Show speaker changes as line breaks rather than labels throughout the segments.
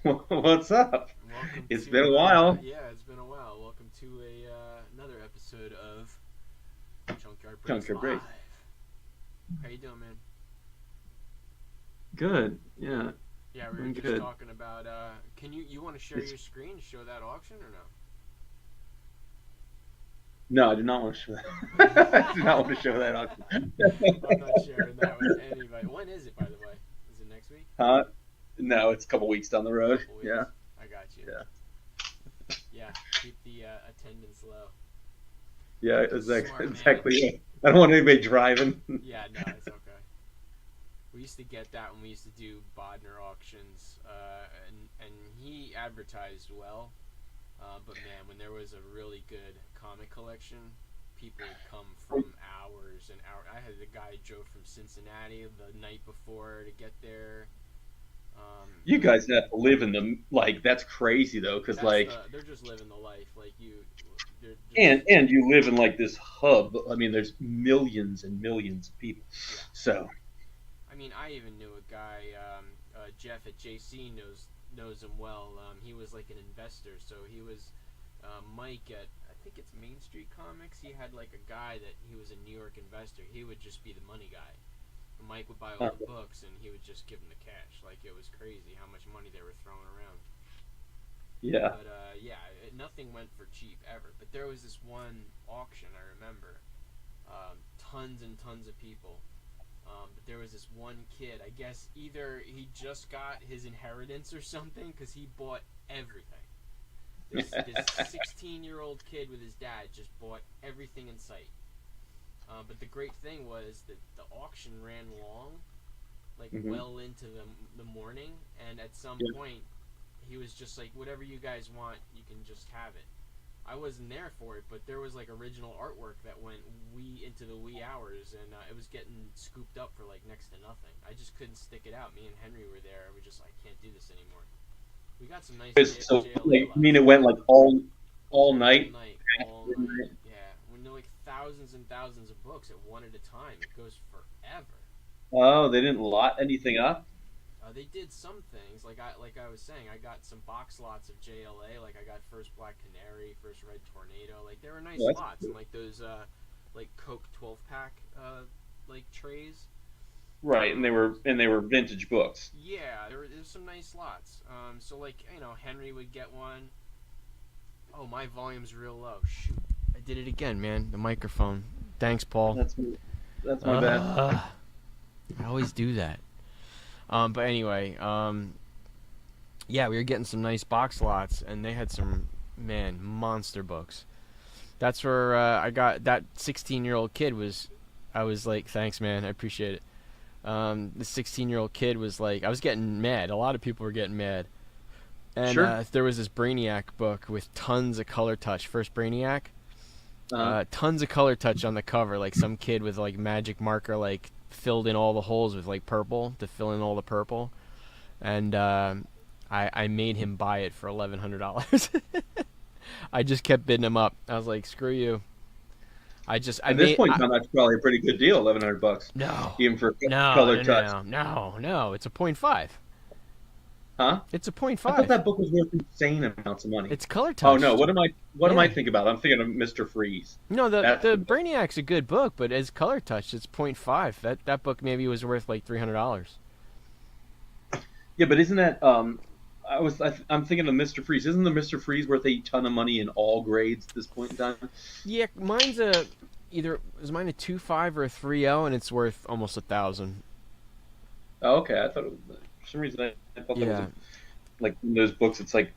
What's up?
Welcome
It's
to
been a while.
yeah, it's been a while. Welcome to a another episode of Junkyard Breaks
Junkyard Breaks.
Live. How you doing, man?
Good. Yeah,
Yeah, we were
I'm
just
good.
talking about. Can you want to share
It's
your screen, show that auction, or
no, I do not want to show
no?
that. I do not want to show that off.
I'm not sharing that with anybody. When is it, by the way? Is it next week?
Huh? No, it's a couple weeks down the road.
Couple weeks.
Yeah,
I got you.
yeah,
Yeah, keep the attendance low.
yeah. Exactly.
Smart man.
Exactly. Yeah. I don't want anybody driving.
Yeah, no, it's okay. We used to get that when we used to do Bodner auctions, and he advertised well. But man, when there was a really good comic collection, people would come from hours and hours. I had the guy drove from Cincinnati the night before to get there.
You
Like
guys have to live in the like. That's crazy though, because
they're just living the life. Like they're just
and you live in like this hub. I mean, there's millions and millions of people.
yeah.
So
I mean, I even knew a guy, Jeff at JC knows him well. He was like an investor, so he was Mike at I think it's Main Street Comics. He had like a guy that he was a New York investor. He would just be the money guy. Mike would buy all the books, and he would just give him the cash. Like it was crazy how much money they were throwing around.
yeah.
But yeah, nothing went for cheap ever. But there was this one auction I remember, tons and tons of people. But there was this one kid. I guess either he just got his inheritance or something because he bought everything. This 16-year-old kid with his dad just bought everything in sight. But the great thing was that the auction ran long, like
Hmm.
well into the morning, and at some
Yeah.
point he was just like, "Whatever you guys want, you can just have it." I wasn't there for it, but there was like original artwork that went wee into the wee hours, and it was getting scooped up for like next to nothing. I just couldn't stick it out. Me and Henry were there. We just like can't do this anymore. We got some nice
So,
JLA
like, I mean,
last
it
night.
went like all
All
night.
night, all night. Yeah, when there are like thousands and thousands of books at one at a time, it goes forever.
Oh, they didn't lot anything up.
They did some things, like I was saying. I got some box lots of JLA. Like I got first Black Canary, first Red Tornado. Like there were nice
Oh, that's
lots,
cool.
and like those like Coke 12 pack like trays.
Right, and
Um,
they were vintage books.
yeah, there's some nice lots. So like Henry would get one. Oh, my volume's real low. Shoot, I did it again, man. The microphone. Thanks, Paul.
That's that's my bad.
Uh, I always do that. But anyway, yeah, we were getting some nice box lots, and they had some monster books. That's where I got that 16-year-old kid was. I was like, thanks, man, I appreciate it. The 16-year-old kid was like, I was getting mad. A lot of people were getting mad, and
Sure.
there was this Brainiac book with tons of color touch. First Brainiac,
Uh,
tons of color touch on the cover. Like some kid with like magic marker, like filled in all the holes with like purple to fill in all the purple, and I made him buy it for $1,100. I just kept bidding him up. I was like, screw you. I
at this
made
point in time, that's probably a pretty good deal, $1,100,
no,
even for
no,
color
no,
touch.
no, no, no. It's a point five.
Huh?
It's a point
I thought
five.
that book was worth insane amounts of money.
It's color
Oh no,
touched.
what am I
Yeah.
thinking about? I'm thinking of Mr. Freeze.
No, the
That's
the
the book.
Brainiac's a good book, but as color touched, it's point five. That book maybe was worth like $300.
Yeah, but isn't that I'm thinking of Mr. Freeze. Isn't the Mr. Freeze worth a ton of money in all grades at this point in time?
Yeah, mine's a either is mine a 2.5 or a 3.0, and it's worth almost 1,000.
Oh, okay. I thought it was, for some reason I thought that was
Yeah,
like in those books. It's like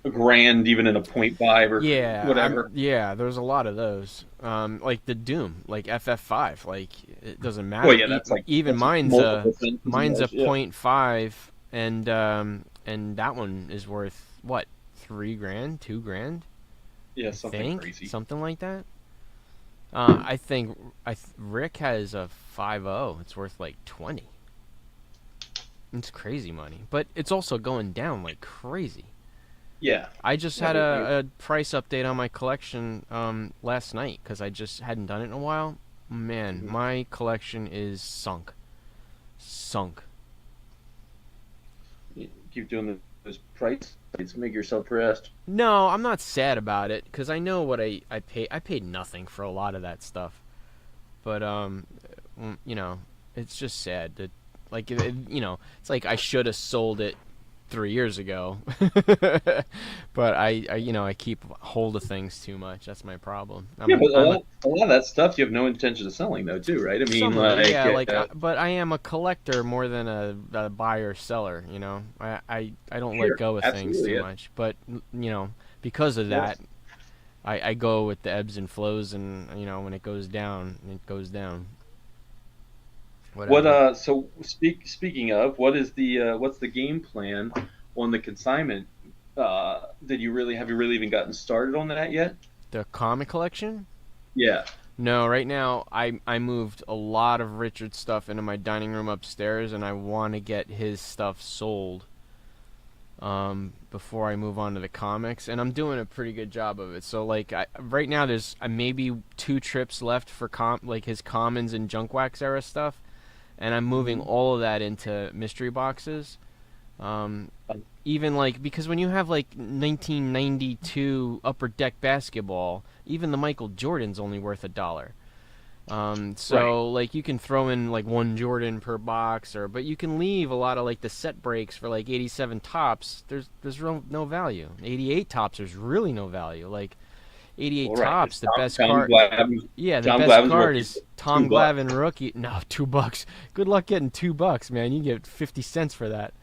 a grand even in a point five or whatever.
yeah. There's a lot of those. Like the Doom, like FF5. Like it doesn't
Well,
matter.
yeah, that's like
Even
that's multiple things.
mine's a
Yeah,
point five, and that one is worth what, 3 grand, 2 grand,
yeah,
I
something
think,
crazy.
something like that. I think Rick has a 5.0. It's worth like 20. It's crazy money, but it's also going down like crazy.
Yeah,
I just
yeah,
had a price update on my collection last night because I just hadn't done it in a while. Man,
mhm.
my collection is sunk. Sunk.
keep doing those price fights. Make yourself rest.
No, I'm not sad about it because I know what I pay. I paid nothing for a lot of that stuff, but you know, it's just sad that like it's like I should have sold it 3 years ago, but I keep hold of things too much. That's my problem.
Yeah, but a lot of that stuff you have no intention of selling, though, too, right? I mean,
Some of it,
like,
yeah. But I am a collector more than a buyer seller. I don't let
sure,
go of things
absolutely,
too
yeah.
much. But because of that,
Yes.
I go with the ebbs and flows, and when it goes down, it goes down.
What
Whatever.
so speaking of, what's the game plan on the consignment? Did you really have you really even gotten started on that yet?
The comic collection?
Yeah.
No, right now I moved a lot of Richard's stuff into my dining room upstairs, and I want to get his stuff sold before I move on to the comics, and I'm doing a pretty good job of it. So like right now there's maybe 2 trips left for like his commons and junk wax era stuff, and I'm moving
Hmm.
all of that into mystery boxes. Um, Even like because when you have like 1992 Upper Deck basketball, even the Michael Jordan's only worth $1.
Right.
So like you can throw in like one Jordan per box, but you can leave a lot of like the set breaks for like 87 tops. There's no value. 88 tops, there's really no value. Like 88
Well, right.
tops,
It's
the best
Tom
card.
Glavine.
Yeah, the
Tom
best
Glavine's
card
rookie
is
for
Tom
2 bucks.
Glavine rookie. No, $2. Good luck getting $2, man. You get 50 cents for that.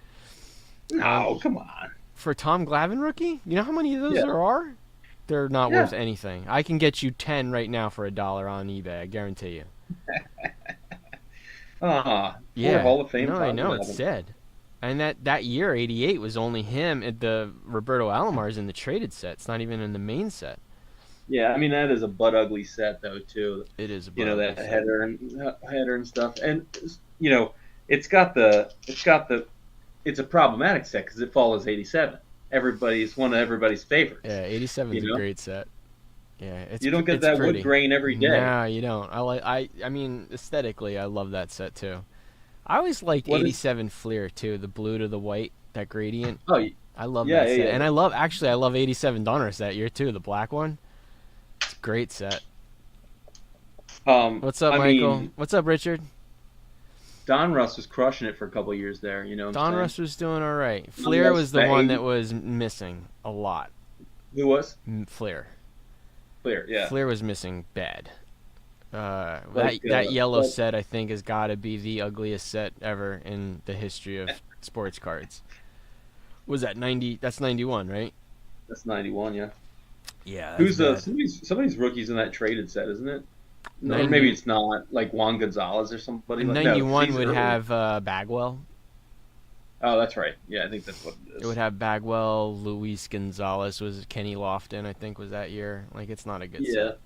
Um,
No, come on.
for Tom Glavine rookie, you know how many of those
Yeah.
there are? They're not worth
Yeah.
anything. I can get you 10 right now for $1 on eBay. I guarantee you.
Poor
Yeah,
Hall of Fame
no, I
Tom
know it's
Glavine.
sad. And that year, '88 was only him. At the Roberto Alomar's in the traded set. It's not even in the main set.
Yeah, I mean that is a butt ugly set though too.
It is a
You
butt
know
ugly
that
set.
header and stuff, and you know it's got the it's a problematic set because it follows 87. Everybody's one of everybody's favorites.
Yeah, '87's
You
a
know,
great set. Yeah,
you don't get
it's
that wood
pretty.
grain every day.
No, you don't. I mean aesthetically, I love that set too. I always liked
What is?
'87 Fleer too. The blue to the white, that gradient.
Oh,
I love
yeah,
that
yeah,
set,
yeah.
and I love '87 Donruss that year too. The black one. It's a great set. What's up,
I
Michael?
mean,
What's up, Richard?
Don Russ was crushing it for a couple of years there. You know what I'm saying?
Donruss was doing all right.
Don
Fleer
Russ,
was the
that
one that
80,
was missing a lot.
who was
Fleer.
clear? Yeah,
Fleer was missing bad.
like,
That yellow
but
set I think has got to be the ugliest set ever in the history of sports cards. Was that 90? That's 91, right?
that's 91. Yeah.
Yeah, that's
Who's
bad.
somebody's rookies in that traded set, isn't it? No, or
90
maybe it's not like Juan Gonzalez or somebody like no, because
91
he's
would
early.
have Bagwell.
Oh, that's right. Yeah, I think that's what it
It would
is.
have Bagwell, Luis Gonzalez, was Kenny Lofton, I think was that year. Like it's not a good
Yeah.
set.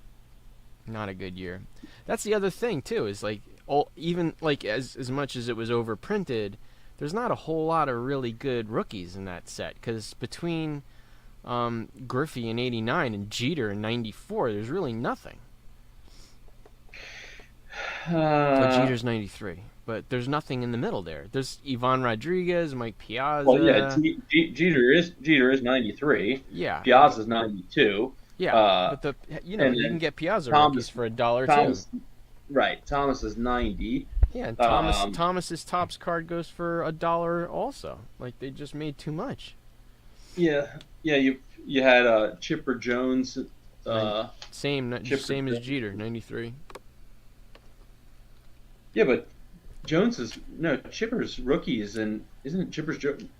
Not a good year. That's the other thing too. Is like even like as much as it was overprinted, there's not a whole lot of really good rookies in that set because between Griffey in '89 and Jeter in '94, there's really nothing. Well,
Uh,
Jeter's '93, but there's nothing in the middle there. There's Ivan Rodriguez, Mike
well, yeah,
Piazza.
Jeter is 93.
Yeah,
Piazza's 92.
yeah,
Uh,
but
and
you can
then
get Piazza rookies
Thomas
for $1 too.
Thomas right. Thomas is 90.
Yeah, and
Um,
Thomas's tops card goes for $1 also. Like they just made too much.
yeah, yeah. You had Chipper Jones.
Nine,
Uh, Chipper.
same as Jeter, '93.
Yeah, but Jones is no Chipper's rookie is in isn't it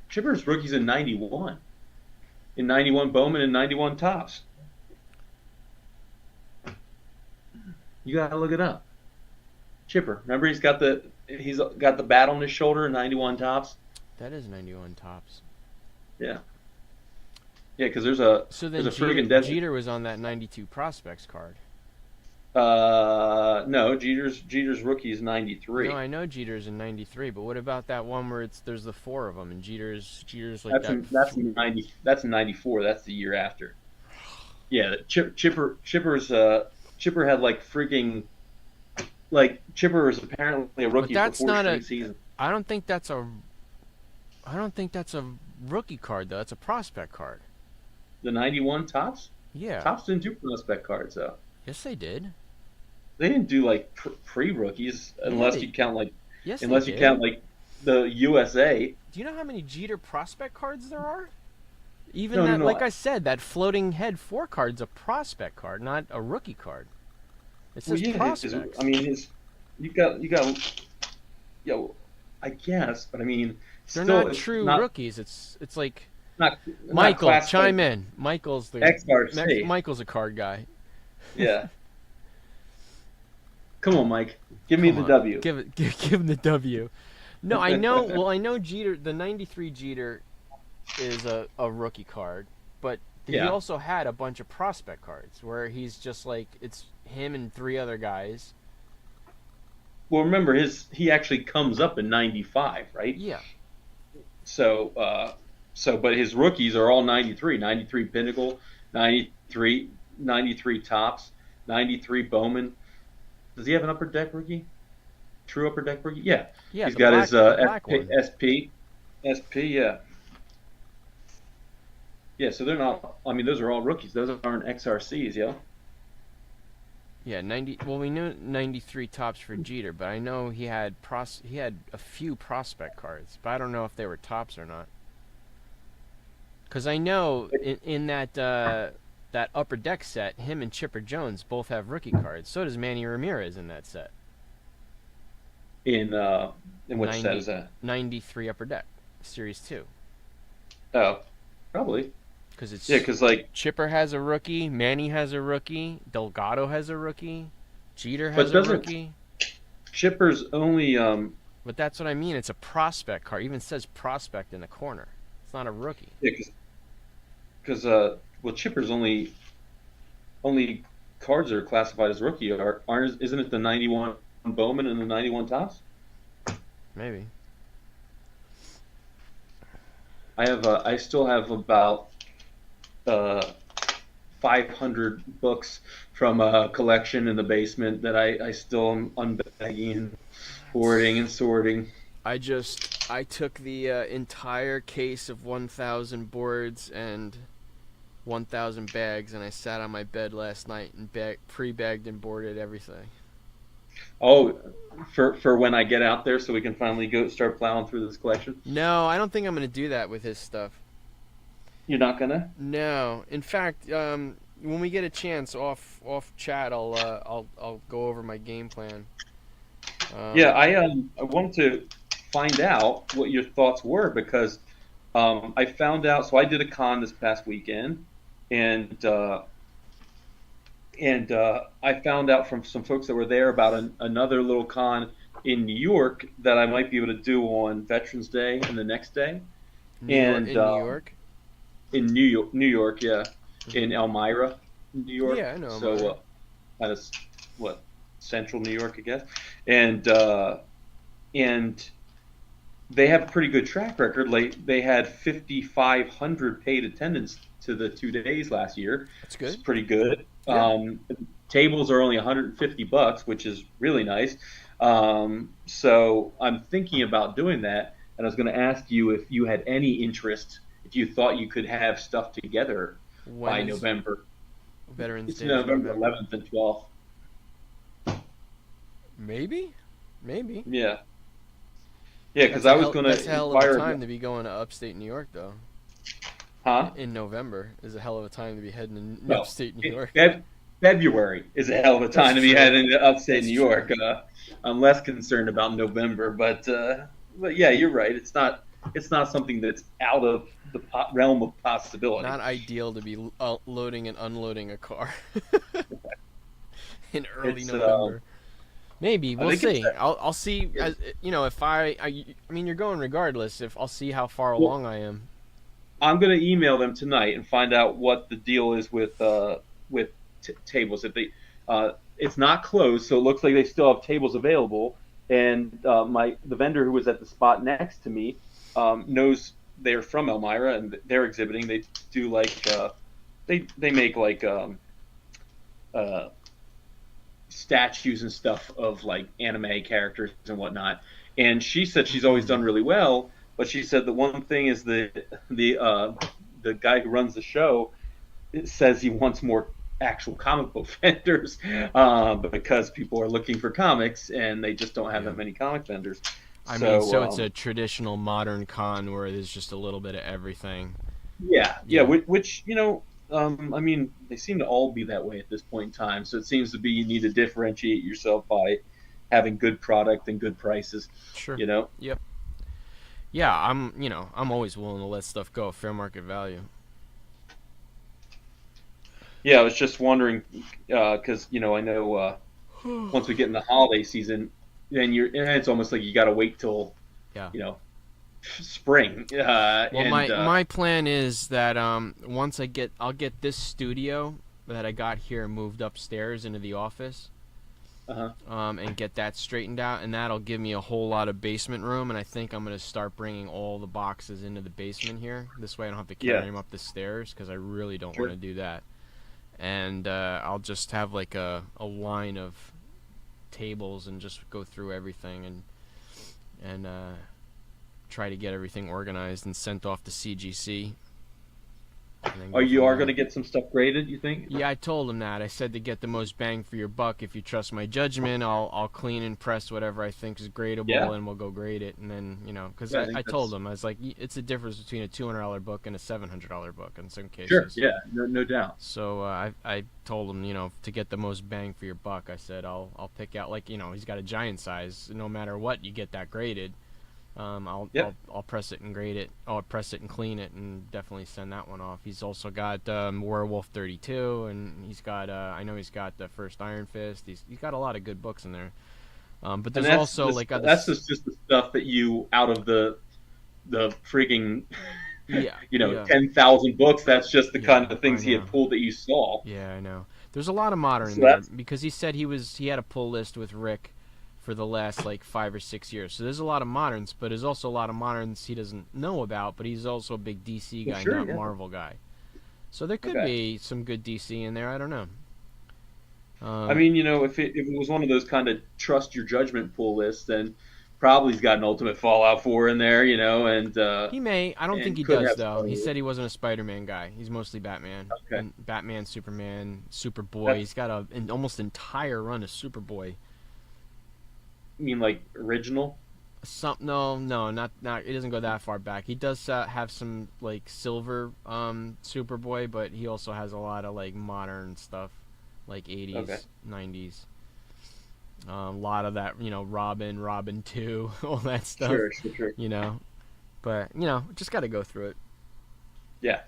Chipper's rookies in 91. In 91 Bowman and 91 Tops. You gotta look it up. Chipper. Remember he's got the bat on his shoulder in 91 Tops.
That is '91 tops.
Yeah. Yeah, because there's a
So
there's
then
a friggin' desert.
Jeter was on that '92 prospects card.
No, Jeter's rookie is
No,
93.
I know Jeter's in '93, but what about that one where there's the four of them and Jeter's like
That's
that?
in that's in 90 that's in 94. That's the year after. Yeah, Chipper had like freaking like Chipper was apparently a
But
rookie for
that's
four
not
straight
a.
seasons.
I don't think that's a. I don't think that's a rookie card though. That's a prospect card.
The 91 tops.
Yeah.
Tops didn't do prospect cards though.
Yes, they did.
They didn't do like pre-rookies
Yeah,
unless
they.
you count like
Yes, they
unless you
did.
count like the USA.
Do you know how many Jeter prospect cards there are? Even
No, no,
that, like
no.
I said, that floating head four card's a prospect card, not a rookie card. It
Well,
says
yeah,
prospects.
I mean, you got, I guess, but I mean,
They're
still,
not
it's
true
not
rookies. It's like
not not
Michael,
classified
chime in. Michael's the
XRC.
Michael's a card guy.
Yeah, come on, Mike, give me
Come
the
on,
W.
give him the W. No, I know. Well, I know Jeter. The '93 Jeter is a rookie card, but he
Yeah.
also had a bunch of prospect cards where he's just like it's him and three other guys.
Well, remember he actually comes up in '95, right?
Yeah,
So, but his rookies are all '93, '93 Pinnacle, '93 Tops, '93 Bowman. Does he have an upper deck rookie? True upper deck rookie? Yeah.
yeah,
He's got his
the black
SP,
one.
yeah. Yeah, so they're not, I mean, those are all rookies. Those aren't XRCs, yo.
Yeah, 90. Well, we knew 93 tops for Jeter, but I know he had a few prospect cards, but I don't know if they were tops or not. Because I know in that upper deck set, him and Chipper Jones both have rookie cards. So does Manny Ramirez in that set.
In, in which set
90,
is that?
93 upper deck, Series 2.
Oh, probably.
Because
Yeah,
it's
because, like,
Chipper has a rookie, Manny has a rookie, Delgado has a rookie, Jeter
but
has a
doesn't
rookie.
Chipper's only,
But that's what I mean. It's a prospect card. It even says prospect in the corner. It's not a rookie.
yeah, because, well, Chipper's only cards that are classified as rookie isn't it the 91 Bowman and the 91 Tops?
Maybe.
I still have about uh, 500 books from a collection in the basement that I still am unbagging and hoarding and sorting.
I took the entire case of 1,000 boards and 1,000 bags, and I sat on my bed last night and pre-bagged and boarded everything.
Oh, for when I get out there, so we can finally go start plowing through this collection.
No, I don't think I'm gonna do that with his stuff.
You're not gonna?
No, in fact, when we get a chance off chat, I'll go over my game plan.
Yeah,
Um,
I wanted to find out what your thoughts were because I found out. So I did a con this past weekend, and I found out from some folks that were there about another little con in New York that I might be able to do on Veterans Day and the next day, and
New York.
in New York, yeah, in Elmira, New York.
Yeah, I know
So
Elmira.
kind of what central New York, I guess, and and they have a pretty good track record. Like they had 5,500 paid attendance to the 2 days last year.
That's
It's
good.
pretty good.
Yeah.
Tables are only $150, which is really nice. So I'm thinking about doing that, and I was going to ask you if you had any interest, if you thought you could have stuff together
When
by
is
November.
Veterans
It's
Day? Is
November
November.
11th and 12th.
Maybe. Maybe.
Yeah, yeah, because I was going
That's
to
a hell of a
inquire.
time to be going to upstate New York, though.
Huh?
In November is a hell of a time to be heading to
No,
upstate New York.
February is a hell of a time
That's
to be
true.
heading to upstate
That's
New
true.
York. I'm less concerned about November, but yeah, you're right. It's not something that's out of the realm of possibility.
Not ideal to be loading and unloading a car in early
It's
November. Maybe
I
we'll
think it's
see. I'll see. As, if I mean, you're going regardless. If I'll see how far
well,
along I am.
I'm going to email them tonight and find out what the deal is with tables. If they it's not closed, so it looks like they still have tables available. And the vendor who was at the spot next to me knows they're from Elmira and they're exhibiting. They do like they make like uh, statues and stuff of like anime characters and whatnot. And she said she's always done really well, but she said the one thing is the guy who runs the show says he wants more actual comic book vendors because people are looking for comics and they just don't have
Yeah.
that many comic vendors.
I mean,
So
so it's a traditional modern con where there's just a little bit of everything.
yeah,
Yeah.
which I mean, they seem to all be that way at this point in time. So it seems to be you need to differentiate yourself by having good product and good prices.
Sure.
You know,
Yep. Yeah, I'm always willing to let stuff go, fair market value.
yeah. I was just wondering because I know once we get in the holiday season, then it's almost like you got to wait till
Yeah.
you know spring
Well,
and
my plan is that once I'll get this studio that I got here moved upstairs into the office,
uh-huh.
and get that straightened out, and that'll give me a whole lot of basement room. And I think I'm gonna start bringing all the boxes into the basement here. This way, I don't have to carry
Yeah,
them up the stairs because I really don't want
sure.
to do that. And I'll just have like a line of tables and just go through everything and try to get everything organized and sent off to CGC, and then
Are
go
you
from
are going
there.
to get some stuff graded? You think?
Yeah, I told him that. I said to get the most bang for your buck. If you trust my judgment, I'll clean and press whatever I think is gradable,
Yeah,
and we'll go grade it. And then because
yeah. I
I
think
told
that's
him I was like, it's a difference between a $200 book and a $700 book in some
sure.
cases.
Yeah, no doubt.
So I told him to get the most bang for your buck. I said I'll pick out like he's got a giant size. No matter what, you get that graded.
Yep.
I'll press it and grade it. I'll press it and clean it, and definitely send that one off. He's also got Werewolf 32, and he's got I know he's got the first Iron Fist. He's got a lot of good books in there. But
And
there's also like other
that's just the stuff that you out of the freaking
yeah yeah
10,000 books. That's just the kind
yeah
of
I
things he had
know
pulled that you saw.
yeah I know. There's a lot of modern in
So
there
that's
because he said he had a pull list with Rick for the last like 5 or 6 years. So there's a lot of moderns, but there's also a lot of moderns he doesn't know about. But he's also a big DC
well,
guy,
sure.
not
Yeah.
Marvel guy. So there could
Okay.
be some good DC in there. I don't know.
I
Um,
mean, if it was one of those kind of trust your judgment pull lists, then probably he's got an Ultimate Fallout 4 in there,
he may. I don't think
and
he
could
does
have some
though.
other.
He said he wasn't a Spider-Man guy. He's mostly Batman
Okay.
and Batman, Superman, Superboy.
That's
He's got an almost entire run of Superboy.
I mean like original.
No, not. It doesn't go that far back. He does have some like silver Superboy, but he also has a lot of like modern stuff, like
Okay.
80s, 90s. A lot of that, Robin 2, all that stuff,
Sure.
you know. But just got to go through it.
Yeah.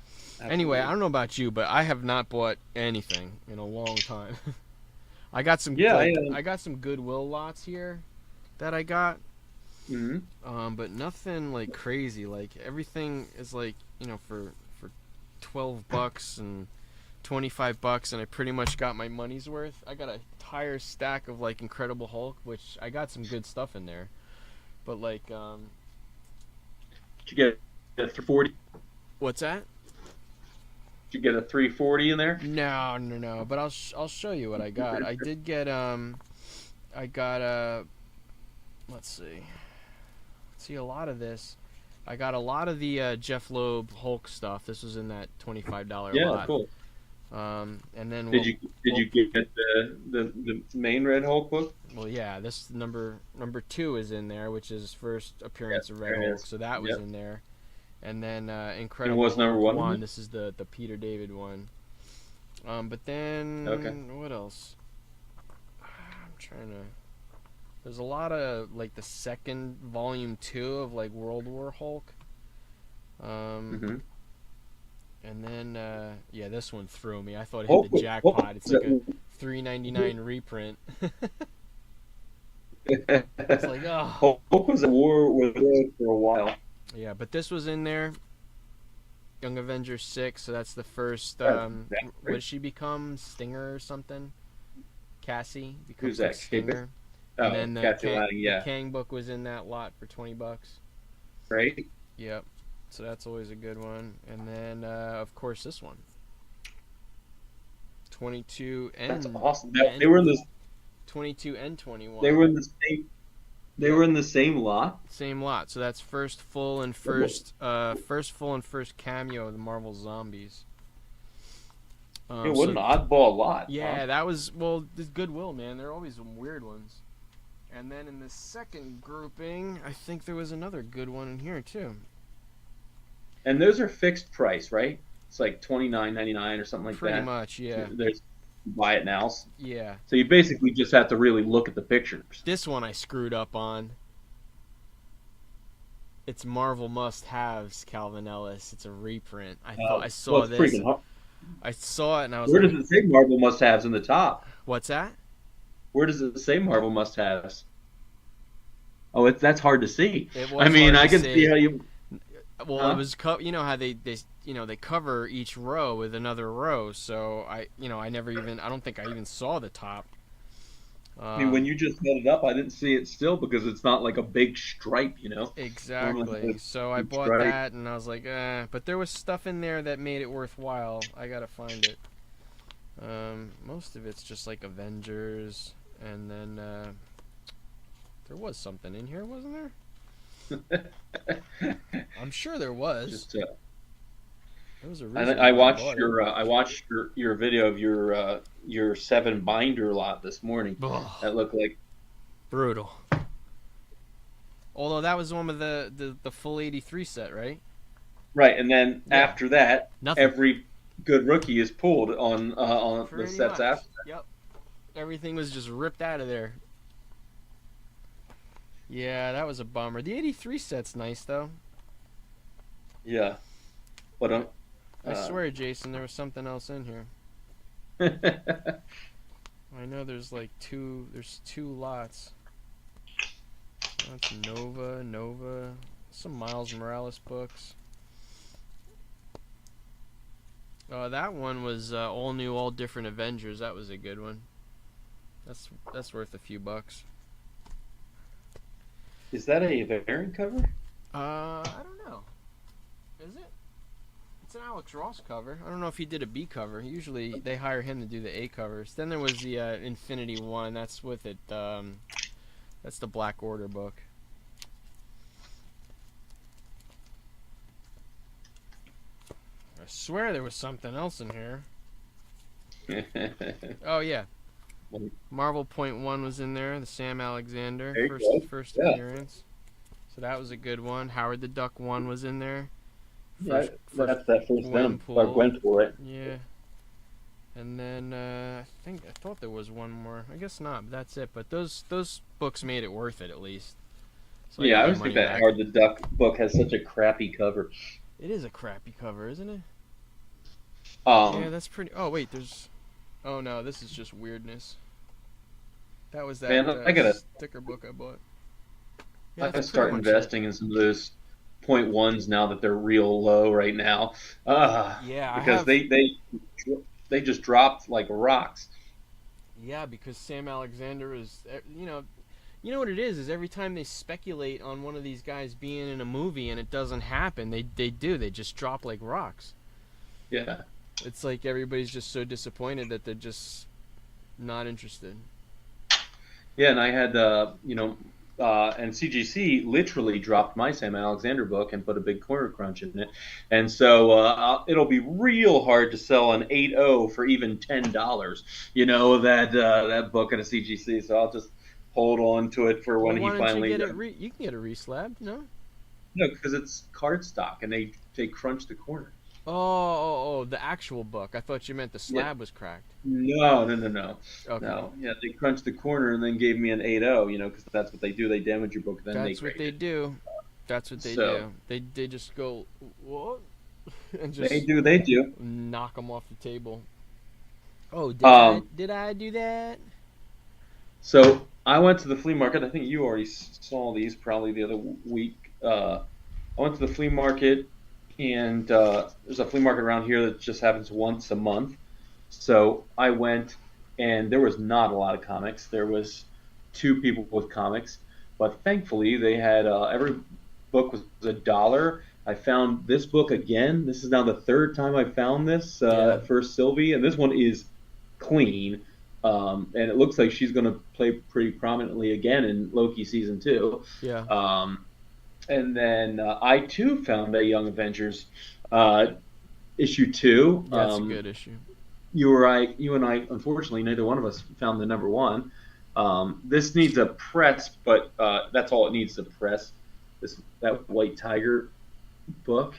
Anyway, I
Absolutely.
don't know about you, but I have not bought anything in a long time. I got some
Yeah.
like I got some Goodwill lots here that I got,
Mhm.
but nothing like crazy. Like everything is like for $12 and $25, and I pretty much got my money's worth. I got a entire stack of like Incredible Hulk, which I got some good stuff in there. But like,
Did you get a 340?
what's that?
Did you get a 340 in there?
No. But I'll show you what I got. I did get I got let's see a lot of this. I got a lot of the Jeff Loeb Hulk stuff. This was in that $25
Yeah.
lot.
Cool.
And then
Did you get the main Red Hulk book?
yeah, this number 2 is in there, which is his first
Yeah.
appearance of Red
There it
Hulk.
is.
So that was
Yep.
in there. And then
And
Incredible
was number
Hulk
one in
1.
there?
This is the Peter David one. But
Okay.
then what else? I'm trying to. There's a lot of like the second volume 2 of like World War Hulk. Um,
Mm-hmm.
and then yeah, this one threw me. I thought it hit
Hulk,
the
Hulk
jackpot. It's like a $3.99 reprint. It's like
Hulk was at war with Red for a while.
yeah, but this was in there. Young Avengers 6, so that's the first.
That's
What
great.
does she become? Stinger or something? Cassie
Who's
becomes like
that? Kate
Stinger. And
Oh,
then
Kathy Lanning.
The
Yeah.
Kang book was in that lot for $20.
Right.
Yep. So that's always a good one. And then of course this one. 22
That's
and
awesome. They
and
were in this.
22 and
They
21.
were in the same. They
Yep,
were in the same lot.
same lot. So that's first full and first cameo of the Marvel Zombies.
Yeah, what an
So
oddball lot, huh?
yeah, that was well, this Goodwill, man. There are always some weird ones. And then in the second grouping, I think there was another good one in here too.
And those are fixed price, right? It's like 29.99 or something like
Pretty
that.
much, yeah,
There's buy it now.
yeah.
So you basically just have to really look at the pictures.
This one I screwed up on. It's Marvel Must Haves, Calvin Ellis. It's a reprint. I thought I
Well,
saw
it's
this.
freaking hard.
I saw it and I was
Where does
like,
it say Marvel must haves in the top?
"What's that?"
Where does it say Marvel must haves? Oh, that's hard to see.
It
I
was
mean,
hard
I
to
can see
see.
how you.
Well, it
Huh?
was you know how they cover each row with another row. So I never even I don't think I even saw the top.
I mean, when
Um,
you just set it up, I didn't see it still because it's not like a big stripe, you know. Normally,
exactly.
it's
So
a
I
big
bought
stripe.
that and I was like, but there was stuff in there that made it worthwhile. I gotta find it. Most of it's just like Avengers, and then there was something in here, wasn't there? I'm sure there was.
Just
There was a
I,
reason
I
why I
watched
bought it.
your video of your seven binder lot this morning.
Ugh,
That looked like
brutal. Although that was the one with the full 83 set, right?
right, and then
Yeah,
after that,
nothing.
every good rookie is pulled on the
Pretty
sets
much.
after.
Yep. Everything was just ripped out of there. Yeah, that was a bummer. The 83 set's nice though.
Yeah, but
I, I swear, Jason, there was something else in here. I know there's two lots. That's Nova, some Miles Morales books. That one was all new, all different Avengers. That was a good one. That's worth a few bucks.
is that a variant cover?
I don't know. Is it? It's an Alex Ross cover. I don't know if he did a B cover. Usually they hire him to do the A covers. Then there was the Infinity one. That's with it. That's the Black Order book. I swear there was something else in here. Oh yeah, Marvel Point One was in there. The Sam Alexander
There you
first
go.
first
Yeah,
appearance. So that was a good one. Howard the Duck one was in there.
yeah,
First
that's that first Venom or
Gwenpool.
Gwenpool, right?
Yeah. And then I thought there was one more. I guess not. But that's it. But those books made it worth it at least. So I
Yeah,
got
I
my
always think
money
that
back.
Howard the Duck book has such a crappy cover.
It is a crappy cover, isn't it? Yeah,
Um,
that's pretty. Oh wait, there's. Oh no, this is just weirdness. That was that
man, I gotta
sticker book I bought. Yeah,
I
that's
gotta
pretty
start
much it.
investing in some of those point ones now that they're real low right now.
Yeah, I
Because
have.
they just dropped like rocks.
Yeah, because Sam Alexander is. You know what it is every time they speculate on one of these guys being in a movie and it doesn't happen, they just drop like rocks.
Yeah.
It's like everybody's just so disappointed that they're just not interested.
Yeah, and I had, and CGC literally dropped my Sam Alexander book and put a big corner crunch in it, and so it'll be real hard to sell an 8.0 for even $10. That book at a CGC. So I'll just hold on to it for
Well,
when he
why don't you
finally
get it?
does.
You can get a reslab, no?
No, because it's cardstock and they crunch the corner.
Oh, the actual book. I thought you meant the
Yeah.
slab was cracked.
No, no, no, no,
Okay,
no. Yeah, they crunched the corner and then gave me an 8.0. Because that's what they do. They damage your book, then they
that's what
grade
they
it.
do. That's what they
So
do. They just go what and
they
just
do, they do.
knock them off the table. Oh,
Um,
did I do that?
so I went to the flea market. I think you already saw these probably the other week. I went to the flea market, and there's a flea market around here that just happens once a month. So I went, and there was not a lot of comics. There was two people with comics, but thankfully they had every book was $1. I found this book again. This is now the third time I found this
Yeah.
for Sylvie, and this one is clean. and it looks like she's going to play pretty prominently again in Loki season 2.
Yeah.
And then I too found a Young Avengers uh, issue 2.
Yeah, that's a good issue.
You and I, unfortunately, neither one of us found the number 1. This needs a press, but that's all it needs to press. That White Tiger book,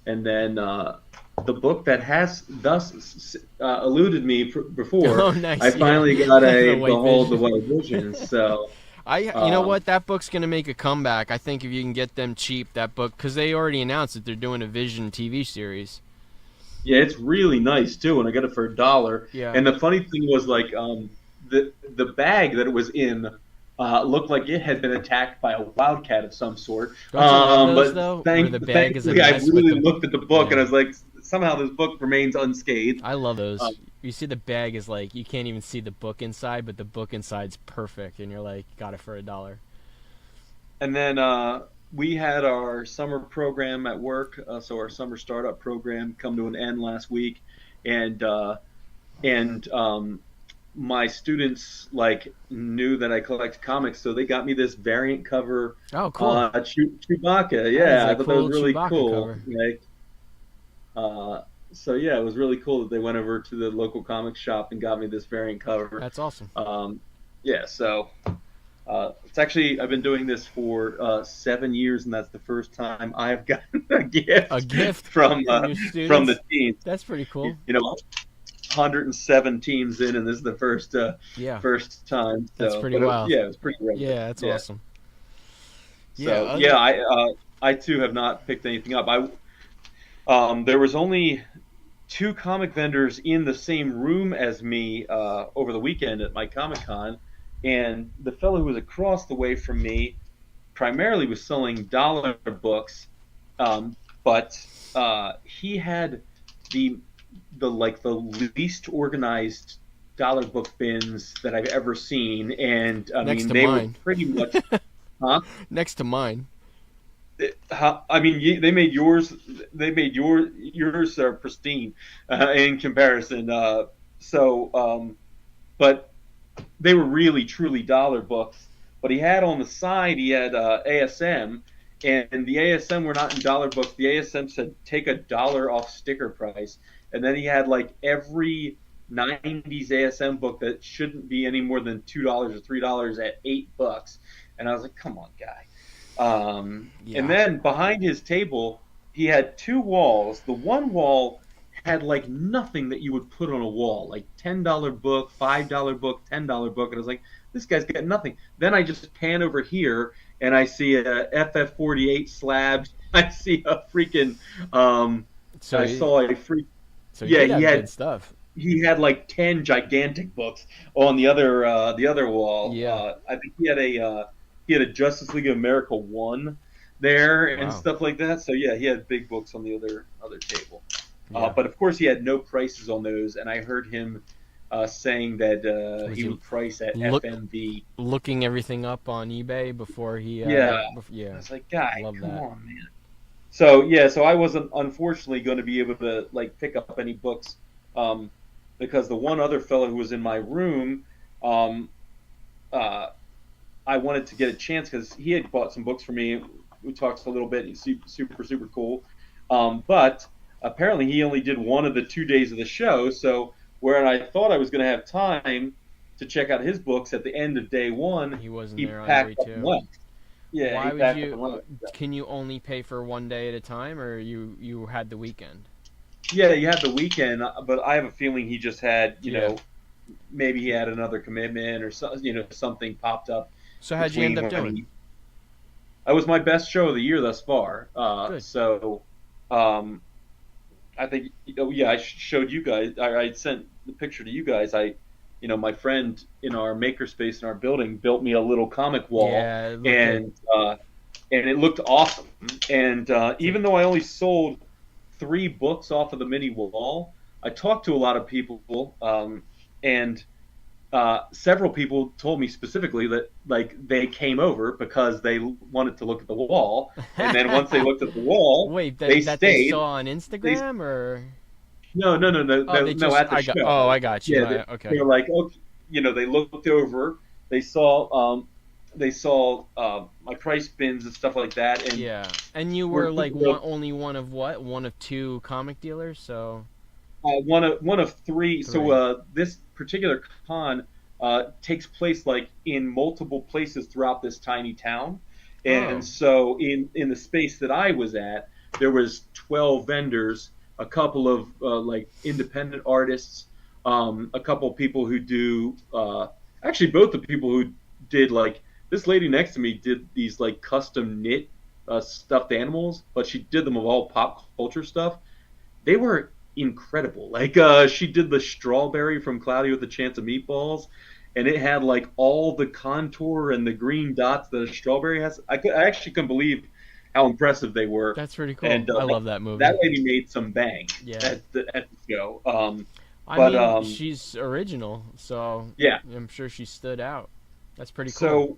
and then the book that has thus eluded me before.
Oh, nice.
I finally got a Behold the
Vision.
White Vision. So
You know what? That book's gonna make a comeback. I think if you can get them cheap, that book, because they already announced that they're doing a Vision TV series.
yeah, it's really nice too, and I got it for $1.
Yeah.
And the funny thing was like the bag that it was in. Looked like it had been attacked by a wildcat of some sort.
Don't you love those,
but
though? Where the bag is a
thankfully, I
mess with
really
the-
looked at the book
Yeah.
and I was like, somehow this book remains unscathed.
I love those. You see the bag is like, you can't even see the book inside, but the book inside's perfect, and you're like, got it for $1.
And then we had our summer program at work, so our summer startup program come to an end last week, and my students like knew that I collect comics, so they got me this variant cover.
Oh, cool.
Chewbacca. Yeah, I thought that
cool
was really
Chewbacca
cool.
cover.
Like, so yeah, it was really cool that they went over to the local comic shop and got me this variant cover.
That's awesome.
Yeah, so it's actually I've been doing this for 7 years, and that's the first time I've gotten a gift.
A gift
from
your students?
from the teams.
That's pretty cool.
You know, 107 teams in, and this is the first
Yeah.
first time. So,
That's pretty
but
wild.
Yeah, it was pretty rare.
Yeah, that's
Yeah.
awesome.
So I too have not picked anything up. There was only 2 comic vendors in the same room as me over the weekend at my Comic-Con, and the fellow who was across the way from me primarily was selling dollar books, but he had the least organized dollar book bins that I've ever seen, and
Next to
they
mine.
were pretty much, huh?
Next to mine.
I mean, they made yours. They made yours pristine in comparison. But they were really truly dollar books. But he had on the side, he had ASM, and the ASM were not in dollar books. The ASM said take $1 off sticker price, and then he had like every 90s ASM book that shouldn't be any more than $2 or $3 at $8. And I was like, come on, guy.
Yeah.
And then behind his table, he had 2 walls. The one wall had like nothing that you would put on a wall, like $10 book, $5 book, $10 book. And I was like, this guy's got nothing. Then I just pan over here and I see a FF48 slab. I see a freaking,
So
I saw a freak.
So
Yeah,
he
he
had
had-
good stuff.
He had like 10 gigantic books on the other wall.
Yeah.
I think he had a Justice League of America 1 there and
Wow.
stuff like that. So yeah, he had big books on the other table.
Yeah.
But of course, he had no prices on those, and I heard him saying that
Was
he
he
would price at
look-
FMV.
Looking everything up on eBay before he.
Yeah. I
Yeah.
was like, guy,
Love
come
that.
on, man. So yeah, so I wasn't unfortunately going to be able to like pick up any books because the one other fellow who was in my room, I wanted to get a chance because he had bought some books for me. We talked a little bit. He's super cool, but apparently he only did one of the 2 days of the show. So where I thought I was going to have time to check out his books at the end of day 1,
He wasn't
he
there on
packed
day
up
2.
and left. Yeah,
Why
he
would
packed
you?
up and left.
Can you only pay for one day at a time, or you had the weekend?
Yeah, you had the weekend, but I have a feeling he just had, you
Yeah.
know, maybe he had another commitment or something popped up.
So how'd you end up
between
doing?
when That was my best show of the year thus far.
Good.
So, I think, I showed you guys. I sent the picture to you guys. My friend in our makerspace in our building built me a little comic wall,
Yeah, it looked
and it looked awesome. And even though I only sold 3 books off of the mini wall, I talked to a lot of people, and several people told me specifically that like they came over because they wanted to look at the wall, and then once they looked at the wall,
Wait,
they
that they
stayed.
saw on Instagram or?
No,
Oh, they just,
at the show.
I got you.
Yeah,
Okay.
they were like, okay, they looked over, they saw my price bins and stuff like that, and
Yeah. And you were
we're
like only one of what? One of two comic dealers, so
one of three. So
three.
this particular con takes place like in multiple places throughout this tiny town, and
Oh.
so in the space that I was at, there was 12 vendors, a couple of like independent artists, a couple of people who do actually both the people who did like this lady next to me did these like custom knit stuffed animals, but she did them of all pop culture stuff. They were incredible. Like she did the strawberry from Cloudy with a Chance of Meatballs, and it had like all the contour and the green dots that a strawberry has. I actually couldn't believe how impressive they were.
That's pretty cool.
And
I love that movie.
that lady made some bank
Yeah.
at the show.
I
But
mean, she's original, so
yeah.
I'm sure she stood out. That's pretty cool.
So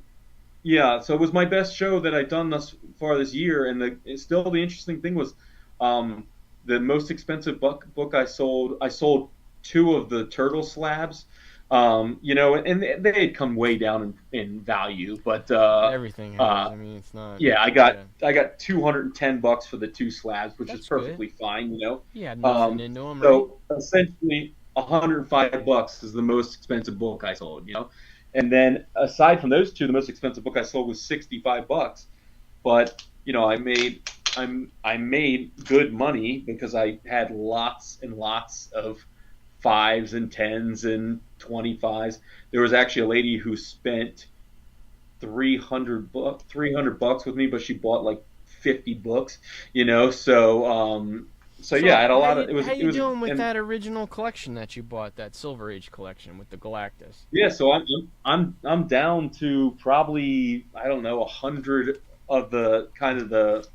yeah, so it was my best show that I'd done thus far this year, and still the interesting thing was, um, the most expensive book I sold. I sold two of the turtle slabs, and they had come way down in value, but
Everything has.
uh,
I mean, it's not.
yeah,
Yeah.
I got $210 for the two slabs, which is
That's good.
perfectly fine.
You had nothing
Um,
into them, right?
so essentially, $105 is the most expensive book I sold. And then aside from those two, the most expensive book I sold was $65. But I made good money because I had lots and lots of fives and tens and 25s. There was actually a lady who spent 300 bucks with me, but she bought like 50 books. So yeah,
So
I had a
how
lot
you
of it was
how
it
you
was
doing with
and
that original collection that you bought, that Silver Age collection with the Galactus?
yeah, so I'm down to probably, I don't know, 100 of the kind of the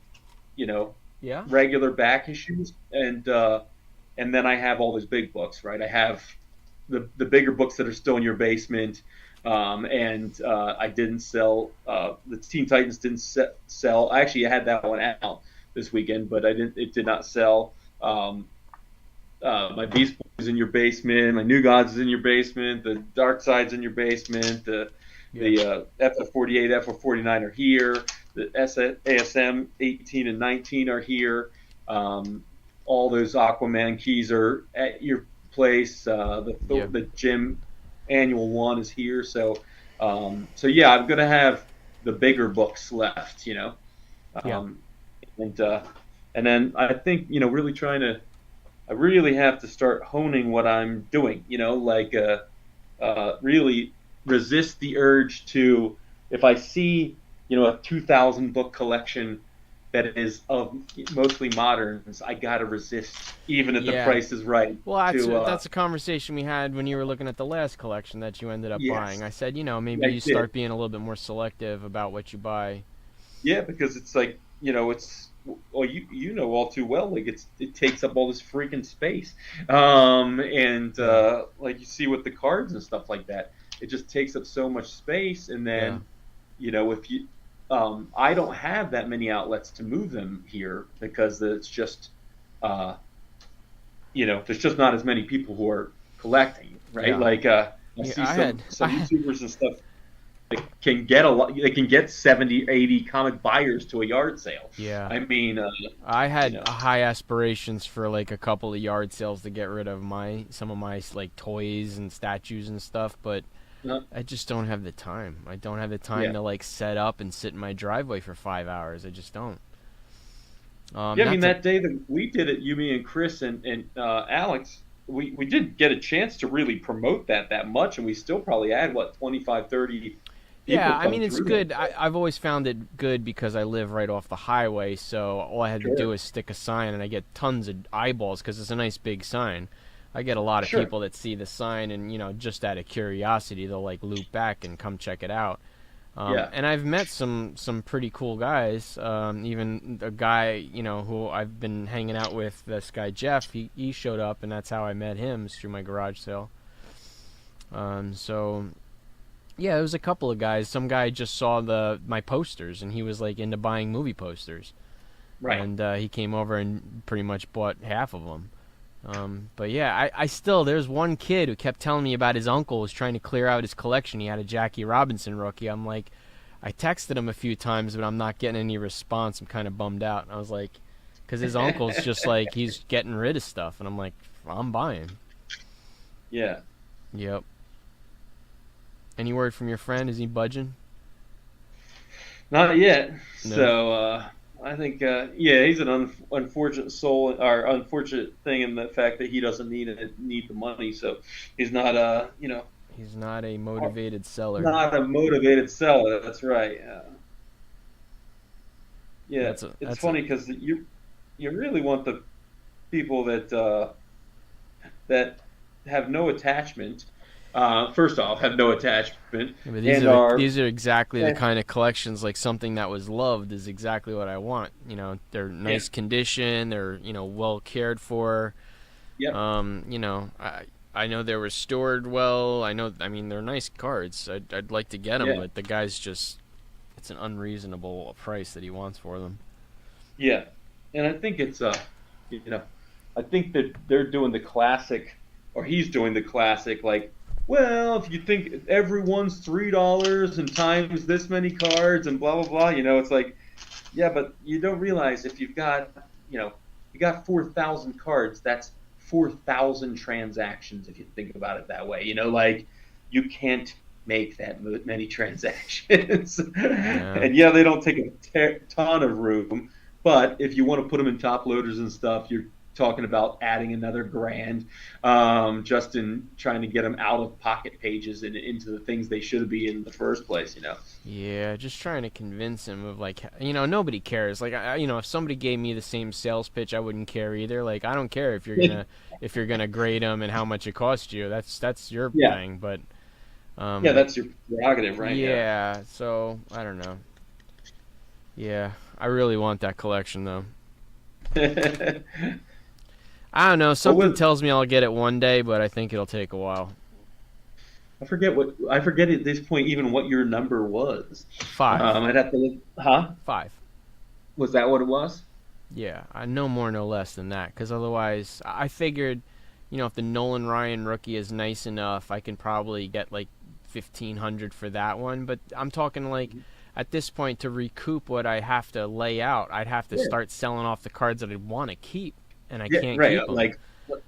you know
Yeah.
regular back issues, and then I have all these big books, right? I have the bigger books that are still in your basement, and I didn't sell the Teen Titans didn't sell. Actually, I had that one out this weekend, but I didn't. It did not sell. My Beast Boy is in your basement. My New Gods is in your basement. The Dark Side's in your basement.
Yeah.
The FF48, FF49 are here. The ASM 18 and 19 are here. All those Aquaman keys are at your place.
Yeah.
The gym annual one is here. So yeah, I'm gonna have the bigger books left.
Yeah.
Um, and and then I think really trying to. I really have to start honing what I'm doing. Like really resist the urge to, if I see a 2,000 book collection that is of mostly moderns, I gotta resist, even if the
Yeah.
price is right.
Well,
To
that's a conversation we had when you were looking at the last collection that you ended up
yes,
buying. I said, maybe
I
you
did.
start being a little bit more selective about what you buy.
Yeah, because it's like it's well, you know all too well, like it takes up all this freaking space, and
Yeah.
like you see with the cards and stuff like that, it just takes up so much space, and
Yeah.
then if you I don't have that many outlets to move them here because it's just uh, there's just not as many people who are collecting, right?
Yeah.
Like I
Yeah.
see
I
some
had.
some YouTubers and stuff that can get a lot. They can get 70, 80 comic buyers to a yard sale.
Yeah.
I mean,
I
you
had
know,
high aspirations for like a couple of yard sales to get rid of some of my like toys and statues and stuff, but
uh,
I just don't have the time. I don't have the time
yeah,
to like set up and sit in my driveway for 5 hours. I just don't.
yeah. I
Not
mean,
to.
that day that we did it, you, me, and Chris and Alex, we didn't get a chance to really promote that much, and we still probably had what 25, 30
Yeah,
people
I
come
mean it's
through that
good.
day.
I've always found it good because I live right off the highway, so all I had to do
Sure,
is stick a sign, and I get tons of eyeballs because it's a nice big sign. I get a lot of
sure,
people that see the sign and just out of curiosity they'll like loop back and come check it out.
yeah,
And I've met some pretty cool guys. Even a guy who I've been hanging out with, this guy Jeff. He showed up, and that's how I met him, is through my garage sale. So yeah, there was a couple of guys. Some guy just saw my posters, and he was like into buying movie posters,
right,
and he came over and pretty much bought half of them. But yeah, I still, there's one kid who kept telling me about his uncle was trying to clear out his collection. He had a Jackie Robinson rookie. I'm like, I texted him a few times, but I'm not getting any response. I'm kind of bummed out. And I was like, because his uncle's just like, he's getting rid of stuff. And I'm like, I'm buying.
Yeah.
Yep. Any word from your friend? Is he budging?
Not yet.
No.
So I think yeah, he's an unfortunate soul, or unfortunate thing in the fact that he doesn't need the money. So he's not
He's not a motivated seller.
not a motivated seller. That's right. Yeah,
That's a
it's
that's a
funny because you really want the people that have no attachment. First off, have no attachment
Yeah, but
and are
these are exactly the
and,
kind of collections, like something that was loved is exactly what I want. They're
yeah,
nice condition, they're well cared for.
yep,
I know they were stored well. I mean they're nice cards. I'd like to get them,
yeah,
but the guy's just it's an unreasonable price that he wants for them.
yeah. And I think it's you know, I think that they're doing the classic, or he's doing the classic, like, well, if you think everyone's $3 and times this many cards and blah blah blah, it's like, yeah, but you don't realize if you got 4,000 cards, that's 4,000 transactions if you think about it that way. Like you can't make that many transactions,
Yeah.
and yeah, they don't take a ton of room. But if you want to put them in top loaders and stuff, you're talking about adding another grand, just in trying to get them out of pocket pages and into the things they should be in the first place.
Yeah, just trying to convince him of like, nobody cares. Like, if somebody gave me the same sales pitch, I wouldn't care either. Like, I don't care if you're gonna grade them and how much it cost you. That's your
Yeah,
thing. But
yeah, that's your prerogative, right? Yeah.
yeah. So I don't know. Yeah, I really want that collection though. I don't know.
What
Something
was
tells me I'll get it one day, but I think it'll take a while.
I forget at this point even what your number was.
Five,
I'd have to look. Huh?
5.
Was that what it was?
Yeah, I no more, no less than that. Because otherwise, I figured, if the Nolan Ryan rookie is nice enough, I can probably get like 1,500 for that one. But I'm talking like at this point to recoup what I have to lay out, I'd have to
Yeah.
start selling off the cards that I want to keep, and I
Yeah,
can't
right.
keep them.
Like